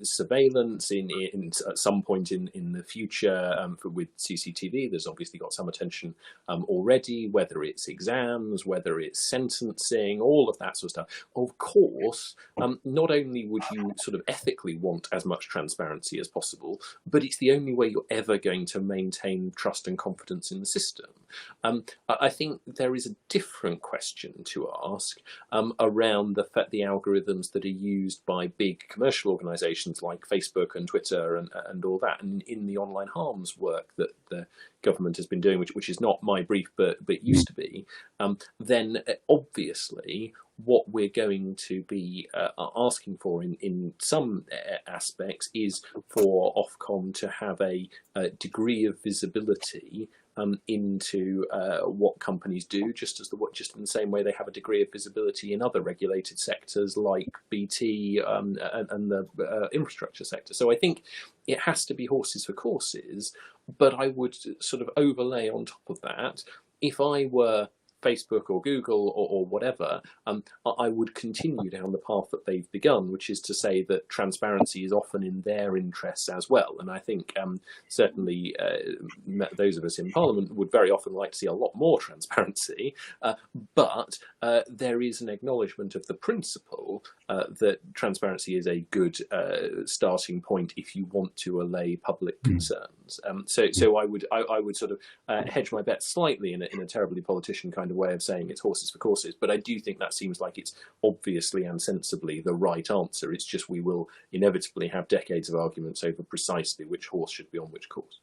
surveillance at some point in the future with CCTV, there's obviously got some attention already, whether it's exams, whether it's sentencing, all of that sort of stuff. Of course, not only would you sort of ethically want as much transparency as possible, but it's the only way you're ever going to maintain trust and confidence in the system. I think there is a different question to ask around the algorithms that are used by big commercial organisations like Facebook and Twitter and all that, and in the online harms work that the government has been doing, which is not my brief but used to be, then obviously what we're going to be asking for in some aspects is for Ofcom to have a degree of visibility into what companies do, just in the same way they have a degree of visibility in other regulated sectors like BT and the infrastructure sector. So I think it has to be horses for courses, but I would sort of overlay on top of that, if I were Facebook or Google or whatever, I would continue down the path that they've begun, which is to say that transparency is often in their interests as well. And I think certainly those of us in Parliament would very often like to see a lot more transparency, but there is an acknowledgement of the principle that transparency is a good starting point if you want to allay public concerns. So I would sort of hedge my bet slightly in a terribly politician kind of way of saying it's horses for courses, but I do think that seems like it's obviously and sensibly the right answer. It's just we will inevitably have decades of arguments over precisely which horse should be on which course.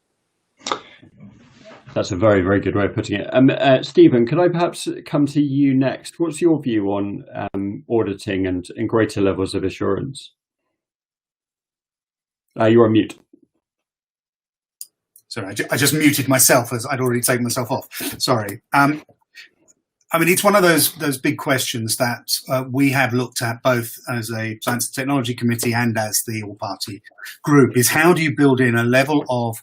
That's a very, very good way of putting it. Stephen, could I perhaps come to you next? What's your view on auditing and greater levels of assurance? You're on mute. Sorry, I just muted myself as I'd already taken myself off. Sorry. I mean, it's one of those big questions that we have looked at both as a Science and Technology Committee and as the all-party group, is how do you build in a level of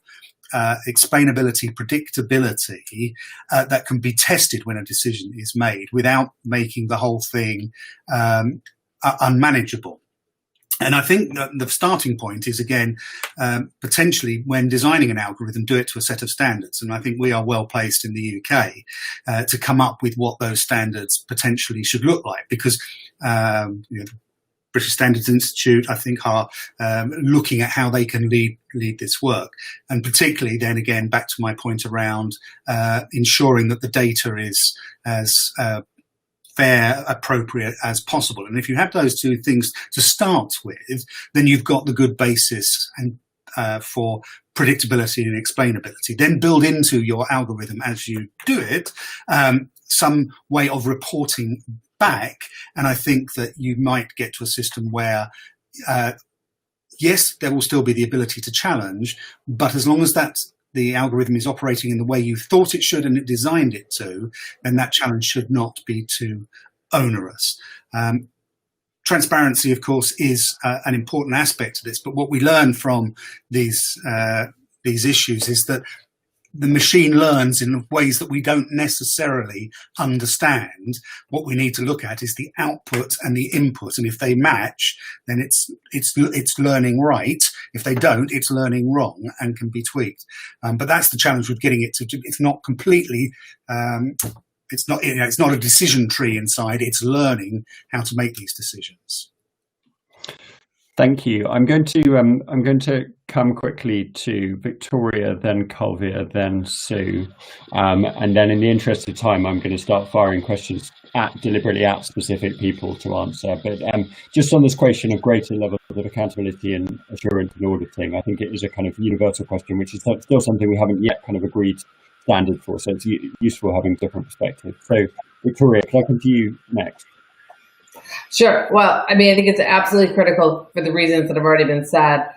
explainability, predictability that can be tested when a decision is made without making the whole thing unmanageable. And I think that the starting point is, again, potentially when designing an algorithm, do it to a set of standards. And I think we are well placed in the UK to come up with what those standards potentially should look like, because the British Standards Institute, I think, are looking at how they can lead this work. And particularly then, again, back to my point around ensuring that the data is as fair, appropriate as possible. And if you have those two things to start with, then you've got the good basis and for predictability and explainability. Then build into your algorithm as you do it some way of reporting back. And I think that you might get to a system where yes, there will still be the ability to challenge, but as long as the algorithm is operating in the way you thought it should and it designed it to, then that challenge should not be too onerous. Transparency, of course, is an important aspect of this, but what we learn from these issues is that the machine learns in ways that we don't necessarily understand. What we need to look at is the output and the input, and if they match, then it's learning right. If they don't, it's learning wrong and can be tweaked. But that's the challenge with getting it to. It's not completely. It's not a decision tree inside. It's learning how to make these decisions. Thank you. I'm going to come quickly to Victoria, then Culvia, then Sue, and then in the interest of time, I'm going to start firing questions deliberately at specific people to answer. But just on this question of greater levels of accountability and assurance and auditing, I think it is a kind of universal question, which is still something we haven't yet kind of agreed standard for. So it's useful having different perspectives. So Victoria, can I come to you next? Sure. Well, I mean, I think it's absolutely critical for the reasons that have already been said.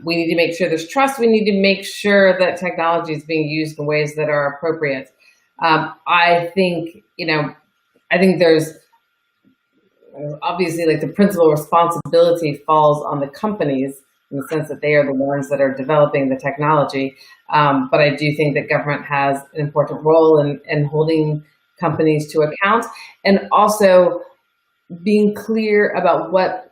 We need to make sure there's trust. We need to make sure that technology is being used in ways that are appropriate. I think there's obviously, like, the principal responsibility falls on the companies in the sense that they are the ones that are developing the technology. But I do think that government has an important role in holding companies to account, and also being clear about what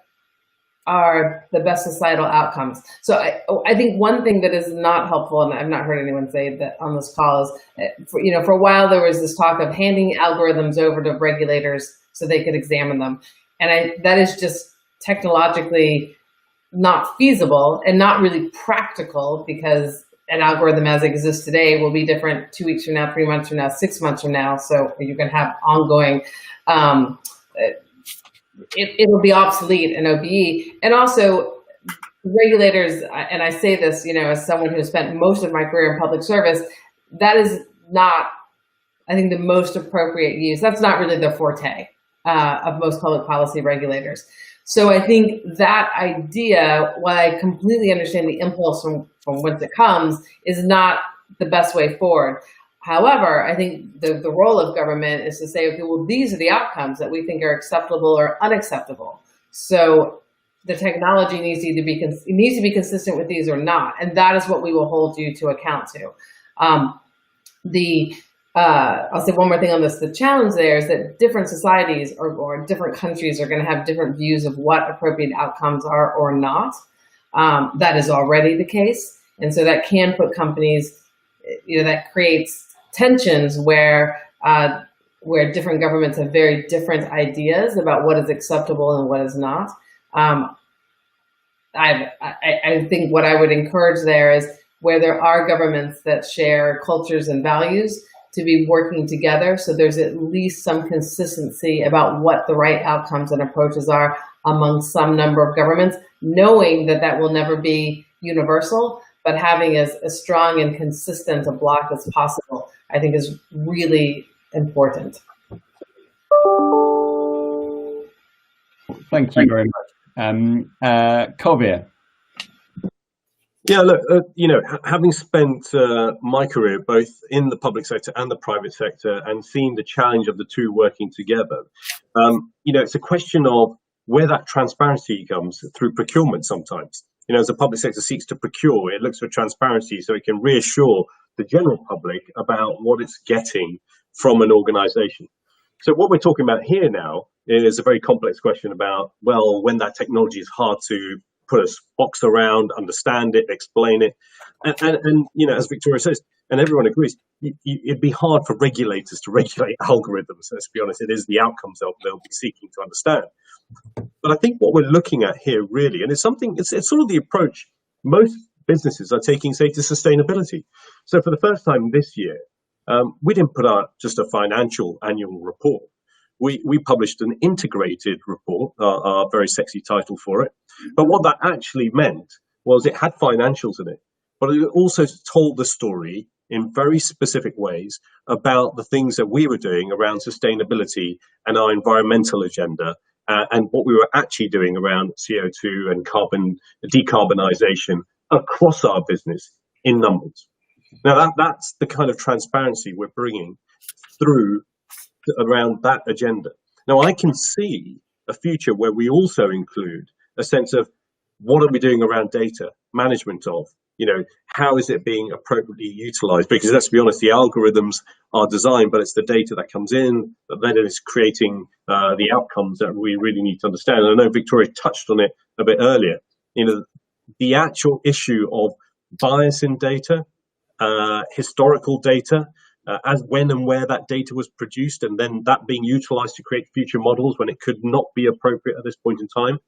are the best societal outcomes. So I think one thing that is not helpful, and I've not heard anyone say that on this call, is for a while there was this talk of handing algorithms over to regulators so they could examine them, and that is just technologically not feasible and not really practical, because an algorithm as it exists today will be different 2 weeks from now, 3 months from now, 6 months from now. So you can have ongoing. It will be obsolete in OBE. And also regulators, and I say this, as someone who spent most of my career in public service, that is not, I think, the most appropriate use. That's not really the forte of most public policy regulators. So I think that idea, while I completely understand the impulse from whence it comes, is not the best way forward. However, I think the role of government is to say, okay, well, these are the outcomes that we think are acceptable or unacceptable. So the technology needs to either be consistent with these or not, and that is what we will hold you to account to. I'll say one more thing on this. The challenge there is that different societies or different countries are going to have different views of what appropriate outcomes are or not. That is already the case, and so that can put companies, that creates tensions where different governments have very different ideas about what is acceptable and what is not. I think what I would encourage there is where there are governments that share cultures and values to be working together, so there's at least some consistency about what the right outcomes and approaches are among some number of governments, knowing that will never be universal, but having as strong and consistent a block as possible, I think, is really important. Thank you very much. Culvia. Yeah, look, having spent my career both in the public sector and the private sector and seen the challenge of the two working together, it's a question of where that transparency comes through procurement sometimes. As the public sector seeks to procure, it looks for transparency so it can reassure the general public about what it's getting from an organization. So what we're talking about here now is a very complex question about, well, when that technology is hard to put a box around, understand it, explain it. And as Victoria says, and everyone agrees, it'd be hard for regulators to regulate algorithms. Let's be honest, it is the outcomes they'll be seeking to understand. But I think what we're looking at here really, and it's sort of the approach most businesses are taking, say, to sustainability. So for the first time this year, we didn't put out just a financial annual report. We published an integrated report, our very sexy title for it. But what that actually meant was it had financials in it, but it also told the story in very specific ways about the things that we were doing around sustainability and our environmental agenda, and what we were actually doing around CO2 and carbon decarbonisation across our business in numbers. Now, that's the kind of transparency we're bringing through around that agenda. Now, I can see a future where we also include a sense of what are we doing around data management of, how is it being appropriately utilized? Because let's be honest, the algorithms are designed, but it's the data that comes in that then is creating the outcomes that we really need to understand. And I know Victoria touched on it a bit earlier. The actual issue of bias in data, historical data, as when and where that data was produced, and then that being utilized to create future models when it could not be appropriate at this point in time.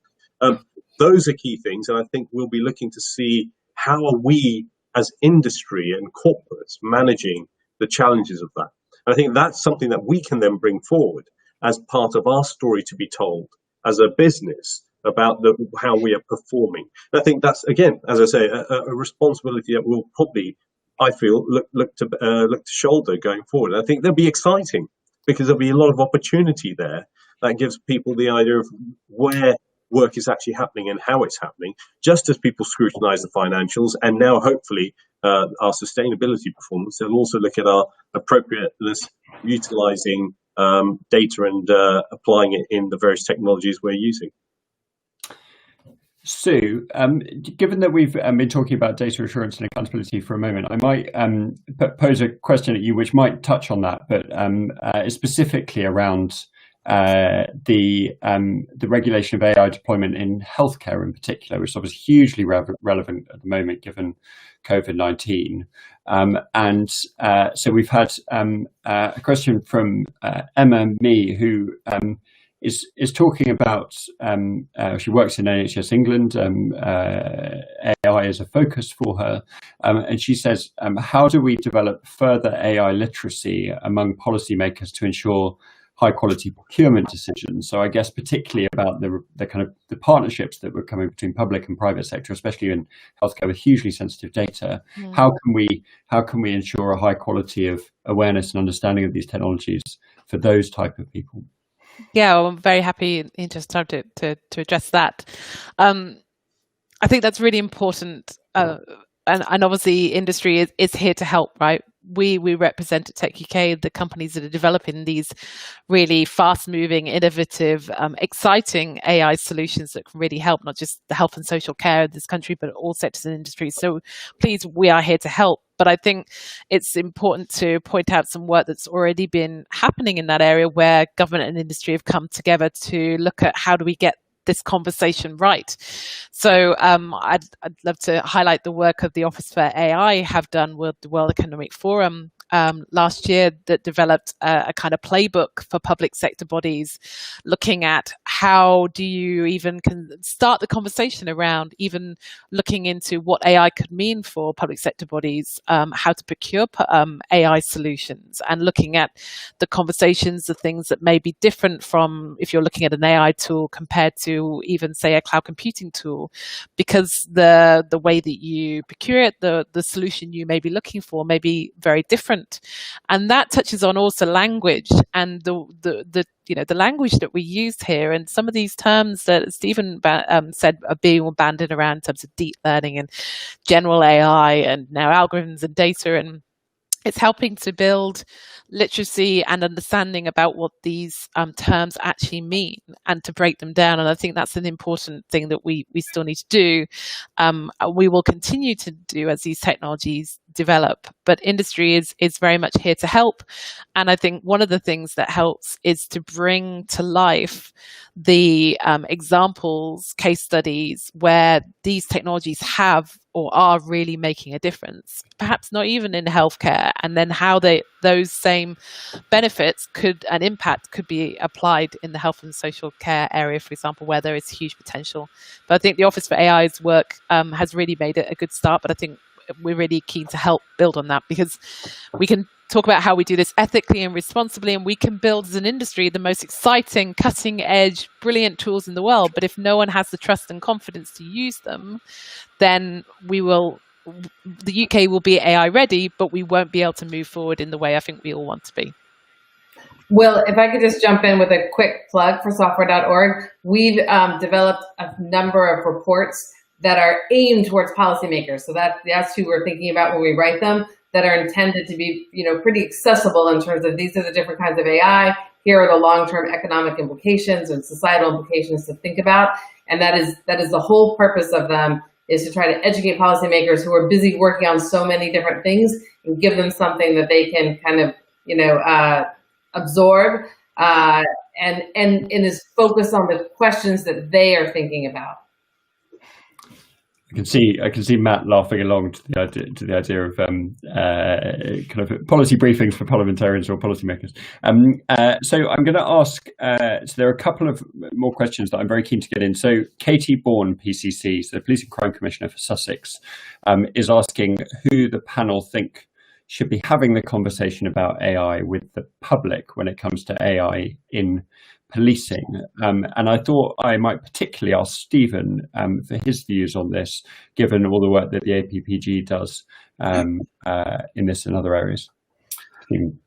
Those are key things, and I think we'll be looking to see how are we as industry and corporates managing the challenges of that. And I think that's something that we can then bring forward as part of our story to be told as a business about how we are performing. And I think that's, again, as I say, a responsibility that we'll probably, I feel, look to shoulder going forward. I think they'll be exciting because there'll be a lot of opportunity there that gives people the idea of where work is actually happening and how it's happening, just as people scrutinize the financials and now hopefully our sustainability performance. They'll also look at our appropriateness, utilizing data and applying it in the various technologies we're using. Sue, given that we've been talking about data assurance and accountability for a moment, I might pose a question at you which might touch on that, but specifically around the regulation of AI deployment in healthcare in particular, which is obviously hugely relevant at the moment given COVID-19. So we've had a question from Emma Mee, who is talking about, she works in NHS England, AI is a focus for her, and she says, how do we develop further AI literacy among policymakers to ensure high quality procurement decisions? So I guess particularly about the kind of the partnerships that were coming between public and private sector, especially in healthcare with hugely sensitive data. How can we ensure a high quality of awareness and understanding of these technologies for those type of people? Yeah, well, I'm very happy and interested to address that. I think that's really important, and obviously industry is here to help, right? We represent at Tech UK the companies that are developing these really fast-moving, innovative, exciting AI solutions that can really help not just the health and social care of this country, but all sectors and industries. So please, we are here to help. But I think it's important to point out some work that's already been happening in that area where government and industry have come together to look at how do we get this conversation right. So I'd love to highlight the work of the Office for AI have done with the World Economic Forum last year that developed a kind of playbook for public sector bodies, looking at how do you even start the conversation around even looking into what AI could mean for public sector bodies, how to procure AI solutions, and looking at the conversations, the things that may be different from if you're looking at an AI tool compared to even say a cloud computing tool, because the way that you procure it, the solution you may be looking for may be very different different. And that touches on also language and the language that we use here, and some of these terms that Stephen said are being banded around in terms of deep learning and general AI and now algorithms and data, and it's helping to build literacy and understanding about what these terms actually mean and to break them down. And I think that's an important thing that we still need to do. We will continue to do as these technologies develop, but industry is very much here to help. And I think one of the things that helps is to bring to life the examples, case studies where these technologies have or are really making a difference, perhaps not even in healthcare, and then how those same benefits and impact could be applied in the health and social care area, for example, where there is huge potential. But I think the Office for AI's work has really made it a good start, but I think we're really keen to help build on that, because we can talk about how we do this ethically and responsibly, and we can build as an industry the most exciting, cutting edge, brilliant tools in the world. But if no one has the trust and confidence to use them, then the UK will be AI ready, but we won't be able to move forward in the way I think we all want to be. Will, if I could just jump in with a quick plug for software.org, we've developed a number of reports that are aimed towards policymakers. So that's who we're thinking about when we write them, that are intended to be, pretty accessible in terms of these are the different kinds of AI. Here are the long-term economic implications and societal implications to think about. And that is the whole purpose of them, is to try to educate policymakers who are busy working on so many different things and give them something that they can kind of, absorb and is focused on the questions that they are thinking about. I can see Matt laughing along to the idea of kind of policy briefings for parliamentarians or policymakers. So I'm going to ask. So there are a couple of more questions that I'm very keen to get in. So Katie Bourne, PCC, so the Police and Crime Commissioner for Sussex, is asking who the panel think should be having the conversation about AI with the public when it comes to AI in policing. And I thought I might particularly ask Stephen for his views on this, given all the work that the APPG does in this and other areas. I mean,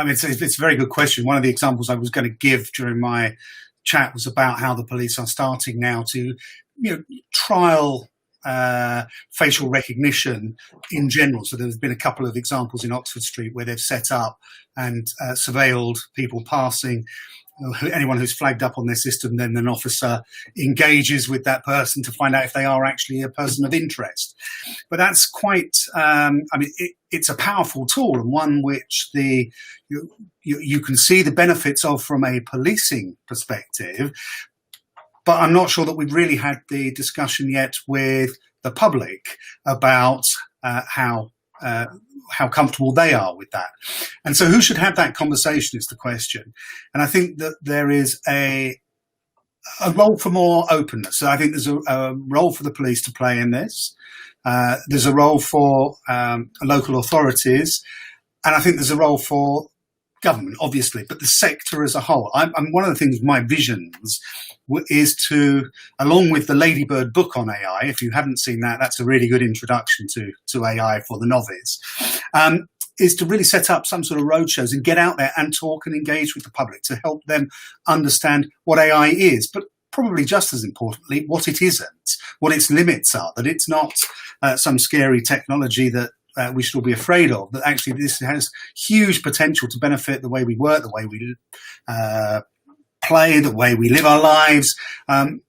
it's a very good question. One of the examples I was going to give during my chat was about how the police are starting now to, trial facial recognition in general. So there's been a couple of examples in Oxford Street where they've set up and surveilled people passing. Anyone who's flagged up on their system, then an officer engages with that person to find out if they are actually a person of interest. But that's quite, it's a powerful tool, and one which you can see the benefits of from a policing perspective. But I'm not sure that we've really had the discussion yet with the public about how comfortable they are with that. And so who should have that conversation is the question. And I think that there is a role for more openness. So I think there's a role for the police to play in this. There's a role for local authorities. And I think there's a role for government, obviously, but the sector as a whole. I'm one of the things, my visions is to, along with the Ladybird book on AI, if you haven't seen that, that's a really good introduction to AI for the novice, is to really set up some sort of roadshows and get out there and talk and engage with the public to help them understand what AI is, but probably just as importantly, what it isn't, what its limits are, that it's not some scary technology that we should all be afraid of, that actually this has huge potential to benefit the way we work, the way we play, the way we live our lives, and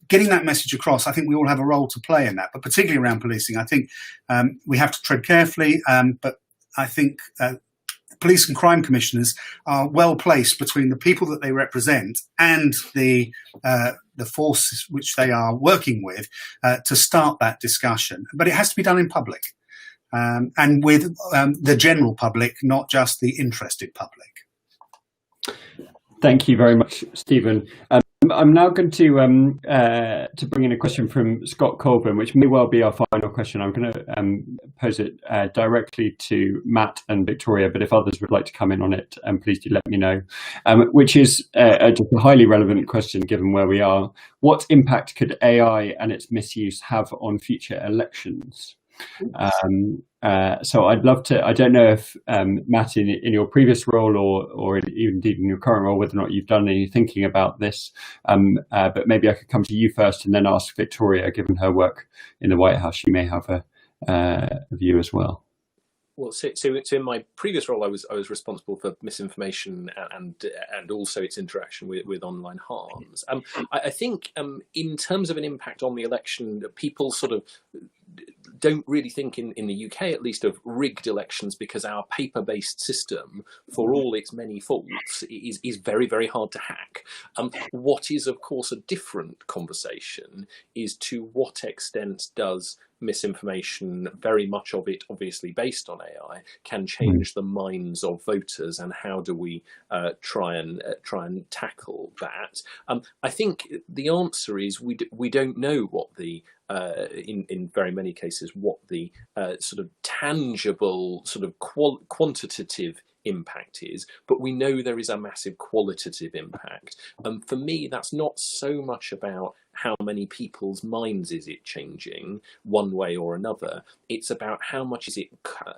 getting that message across. I think we all have a role to play in that, but particularly around policing. I think we have to tread carefully, but I think police and crime commissioners are well placed between the people that they represent and the forces which they are working with to start that discussion. But it has to be done in public. And with the general public, not just the interested public. Thank you very much, Stephen. I'm now going to bring in a question from Scott Colburn, which may well be our final question. I'm going to pose it directly to Matt and Victoria, but if others would like to come in on it, please do let me know. Which is just a highly relevant question given where we are. What impact could AI and its misuse have on future elections? So I'd love to, I don't know if Matt, in your previous role or indeed in your current role, whether or not you've done any thinking about this, but maybe I could come to you first and then ask Victoria, given her work in the White House, she may have a view as well. Well, so in my previous role, I was responsible for misinformation and also its interaction with online harms. I think in terms of an impact on the election, people sort of don't really think in the UK, at least, of rigged elections, because our paper-based system, for all its many faults, is very, very hard to hack. What is, of course, a different conversation is to what extent does misinformation, very much of it obviously based on AI, can change the minds of voters, and how do we try and tackle that? I think the answer is we don't know what the in very many cases what the sort of tangible, sort of quantitative impact is, but we know there is a massive qualitative impact. For me, that's not so much about how many people's minds is it changing one way or another. It's about how much is it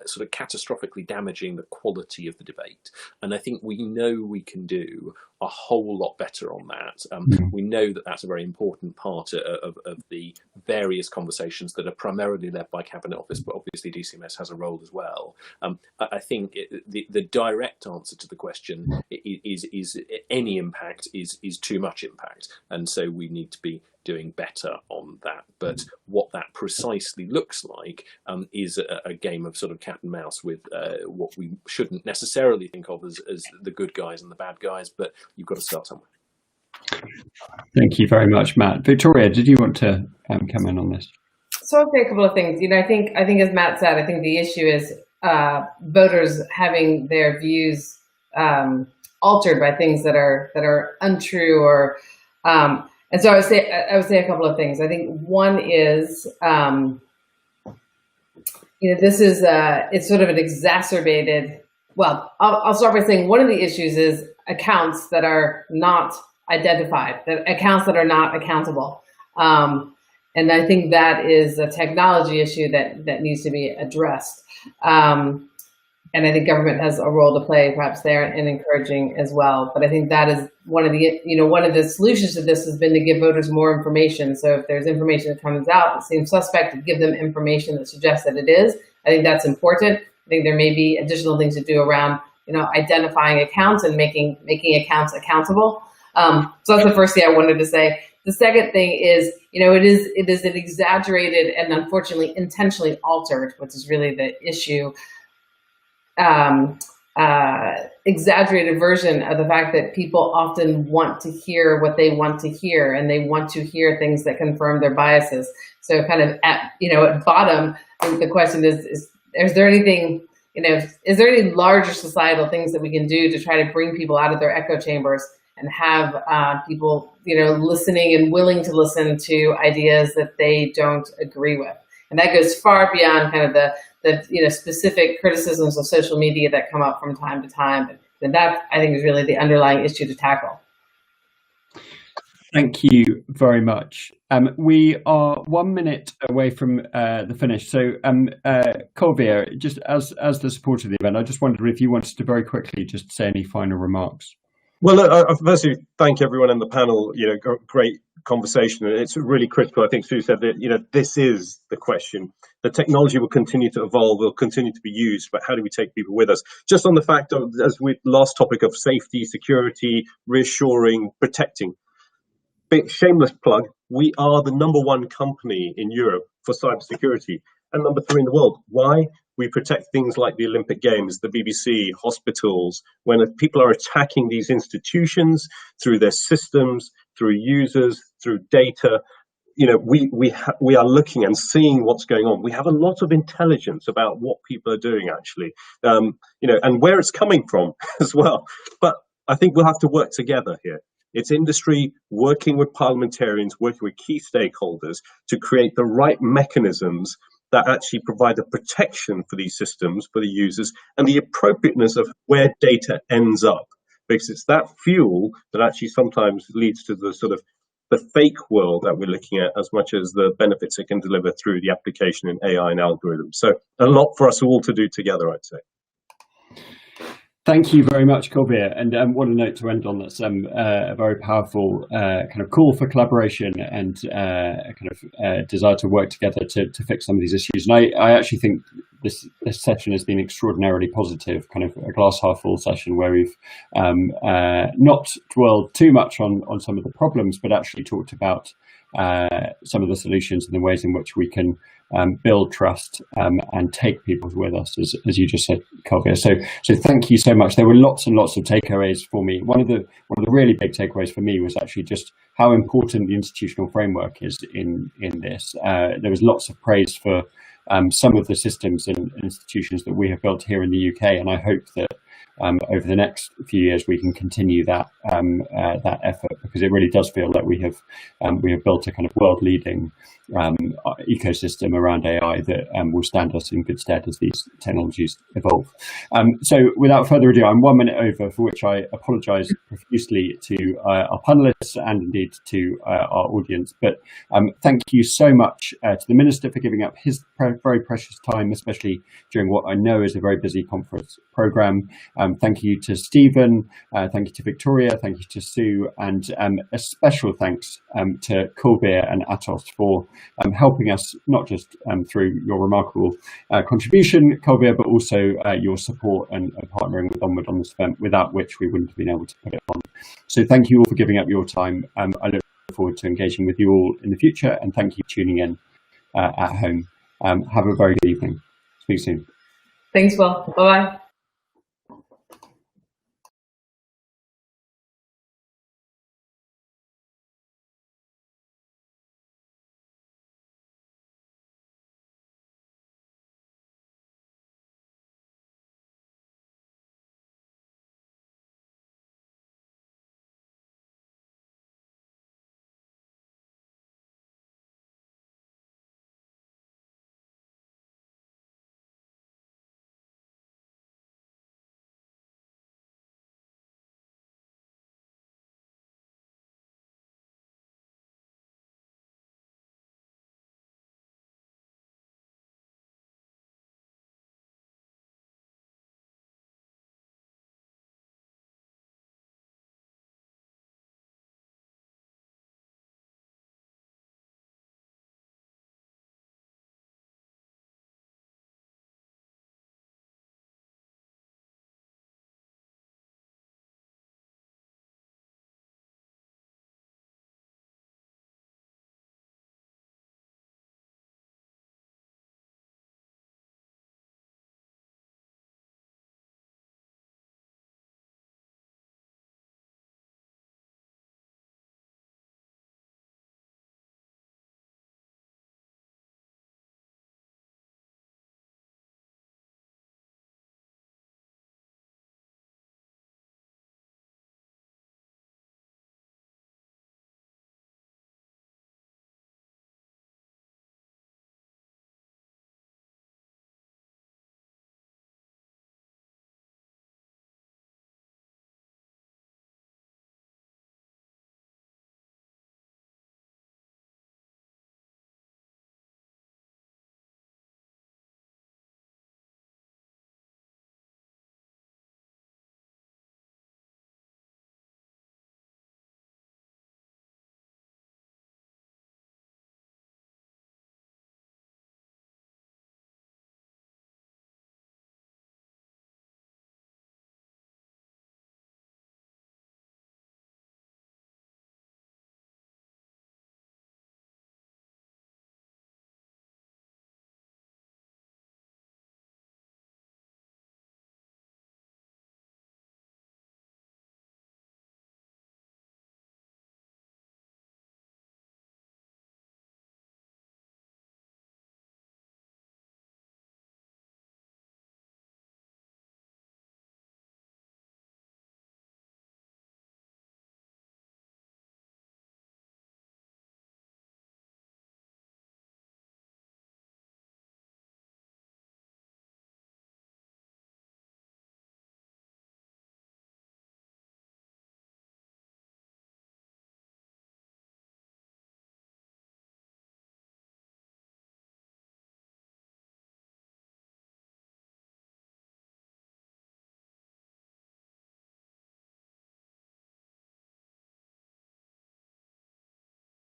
sort of catastrophically damaging the quality of the debate. And I think we know we can do a whole lot better on that. We know that that's a very important part of the various conversations that are primarily led by Cabinet Office, but obviously DCMS has a role as well. I think the direct answer to the question is any impact is too much impact, and so we need to be doing better on that. But what that precisely looks like is a game of sort of cat and mouse with what we shouldn't necessarily think of as the good guys and the bad guys, but you've got to start somewhere. Thank you very much, Matt. Victoria, did you want to come in on this? So I'll say a couple of things. You know, I think as Matt said, I think the issue is voters having their views altered by things that are untrue, or and so I would say a couple of things. I think one is, this is it's sort of an exacerbated. Well, I'll start by saying one of the issues is accounts that are not identified, accounts that are not accountable, and I think that is a technology issue that needs to be addressed. And I think government has a role to play, perhaps there, in encouraging as well. But I think that is one of the solutions to this has been to give voters more information. So if there's information that comes out that seems suspect, to give them information that suggests that it is. I think that's important. I think there may be additional things to do around, identifying accounts and making accounts accountable. So that's the first thing I wanted to say. The second thing is, it is an exaggerated and unfortunately intentionally altered, which is really the issue. Exaggerated version of the fact that people often want to hear what they want to hear, and they want to hear things that confirm their biases. So kind of at bottom, I think the question is there anything, is there any larger societal things that we can do to try to bring people out of their echo chambers and have people, listening and willing to listen to ideas that they don't agree with? And that goes far beyond kind of the specific criticisms of social media that come up from time to time. And that, I think, is really the underlying issue to tackle. Thank you very much. We are 1 minute away from the finish. So, Colvia, just as the supporter of the event, I just wondered if you wanted to very quickly just say any final remarks. Well, firstly, thank everyone on the panel. Great conversation, and it's really critical. I think Sue said that this is the question. The technology will continue to evolve, will continue to be used, but how do we take people with us? Just on the fact of, as with last topic of safety, security, reassuring, protecting. Big shameless plug: we are the #1 company in Europe for cybersecurity and #3 in the world. Why? We protect things like the Olympic Games, the BBC, hospitals. When people are attacking these institutions through their systems, through users, through data, we are looking and seeing what's going on. We have a lot of intelligence about what people are doing, actually, and where it's coming from as well. But I think we'll have to work together here. It's industry working with parliamentarians, working with key stakeholders to create the right mechanisms that actually provide the protection for these systems, for the users, and the appropriateness of where data ends up. Because it's that fuel that actually sometimes leads to the sort of the fake world that we're looking at as much as the benefits it can deliver through the application in AI and algorithms. So a lot for us all to do together, I'd say. Thank you very much, Colbert. And what a note to end on. That's a very powerful kind of call for collaboration and a kind of desire to work together to fix some of these issues. And I actually think this session has been extraordinarily positive, kind of a glass half full session where we've not dwelled too much on some of the problems, but actually talked about some of the solutions and the ways in which we can build trust and take people with us, as you just said, Colbert. So thank you so much. There were lots and lots of takeaways for me. One of the really big takeaways for me was actually just how important the institutional framework is in this. There was lots of praise for some of the systems and institutions that we have built here in the UK, and I hope that over the next few years we can continue that that effort, because it really does feel like we have built a kind of world-leading ecosystem around AI that will stand us in good stead as these technologies evolve. So without further ado, I'm 1 minute over, for which I apologise profusely to our panellists and indeed to our audience. But thank you so much to the Minister for giving up his very precious time, especially during what I know is a very busy conference programme. Thank you to Stephen, thank you to Victoria, thank you to Sue, and a special thanks to Colbert and Atos for helping us, not just through your remarkable contribution, Colbert, but also your support and partnering with Onward on this event, without which we wouldn't have been able to put it on. So thank you all for giving up your time. I look forward to engaging with you all in the future, and thank you for tuning in at home. Have a very good evening. Speak soon. Thanks, Will. Bye-bye.